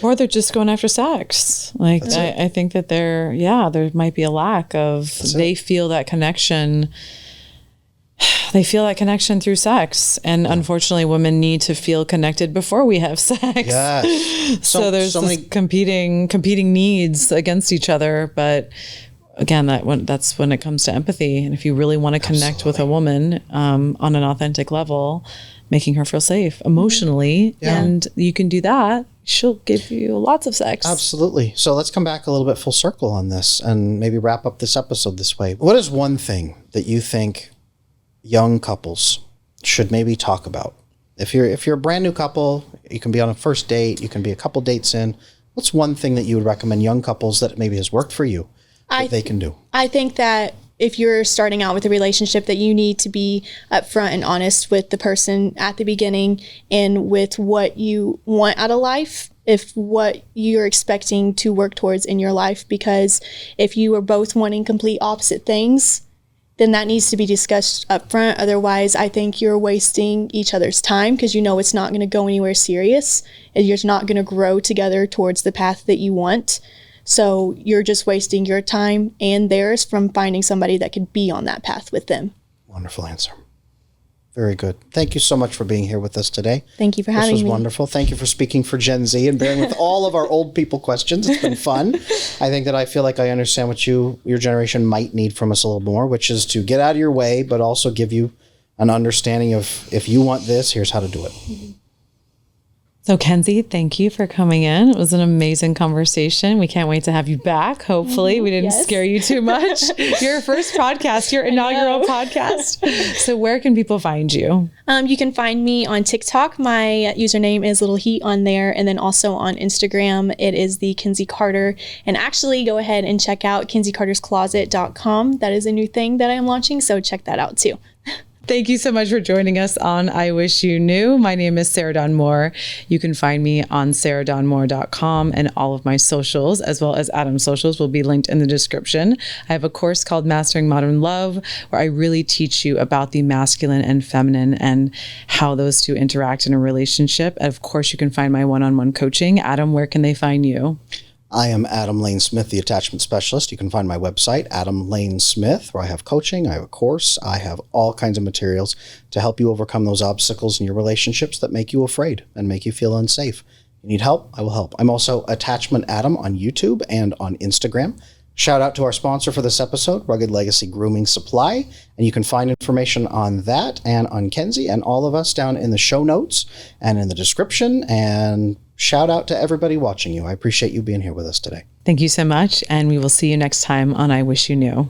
Or they're just going after sex. Like, I think that there might be a lack of, they feel that connection. They feel that connection through sex. And unfortunately, women need to feel connected before we have sex. Yes. So there's this competing needs against each other. But again, that's when it comes to empathy. And if you really want to connect with a woman on an authentic level, making her feel safe emotionally, and you can do that, she'll give you lots of sex. Absolutely. So let's come back a little bit full circle on this and maybe wrap up this episode this way. What is one thing that you think young couples should maybe talk about? If you're a brand new couple, you can be on a first date, you can be a couple dates in. What's one thing that you would recommend young couples that maybe has worked for you that they can do? I think that if you're starting out with a relationship, that you need to be upfront and honest with the person at the beginning and with what you want out of life, if what you're expecting to work towards in your life. Because if you are both wanting complete opposite things, then that needs to be discussed up front. Otherwise, I think you're wasting each other's time, because you know it's not going to go anywhere serious and you're not going to grow together towards the path that you want. So you're just wasting your time and theirs from finding somebody that could be on that path with them. Wonderful answer. Very good. Thank you so much for being here with us today. Thank you for having me. This was wonderful. Thank you for speaking for Gen Z and bearing with all of our old people questions. It's been fun. I think that I feel like I understand what your generation might need from us a little more, which is to get out of your way, but also give you an understanding of, if you want this, here's how to do it. Mm-hmm. So Kenzie, thank you for coming in. It was an amazing conversation. We can't wait to have you back. Hopefully we didn't scare you too much. Your first podcast, your inaugural podcast. So where can people find you? You can find me on TikTok. My username is Little Heat on there. And then also on Instagram, it is the Kenzie Carter. And actually go ahead and check out kenziecarterscloset.com. That is a new thing that I am launching. So check that out too. Thank you so much for joining us on I Wish You Knew. My name is Sarah Dawn Moore. You can find me on sarahdawnmoore.com, and all of my socials, as well as Adam's socials, will be linked in the description. I have a course called Mastering Modern Love, where I really teach you about the masculine and feminine and how those two interact in a relationship. And of course, you can find my one-on-one coaching. Adam, where can they find you? I am Adam Lane Smith, the attachment specialist. You can find my website, Adam Lane Smith, where I have coaching, I have a course, I have all kinds of materials to help you overcome those obstacles in your relationships that make you afraid and make you feel unsafe. You need help? I will help. I'm also Attachment Adam on YouTube and on Instagram. Shout out to our sponsor for this episode, Rugged Legacy Grooming Supply. And you can find information on that and on Kenzie and all of us down in the show notes and in the description. And shout out to everybody watching you. I appreciate you being here with us today. Thank you so much. And we will see you next time on I Wish You Knew.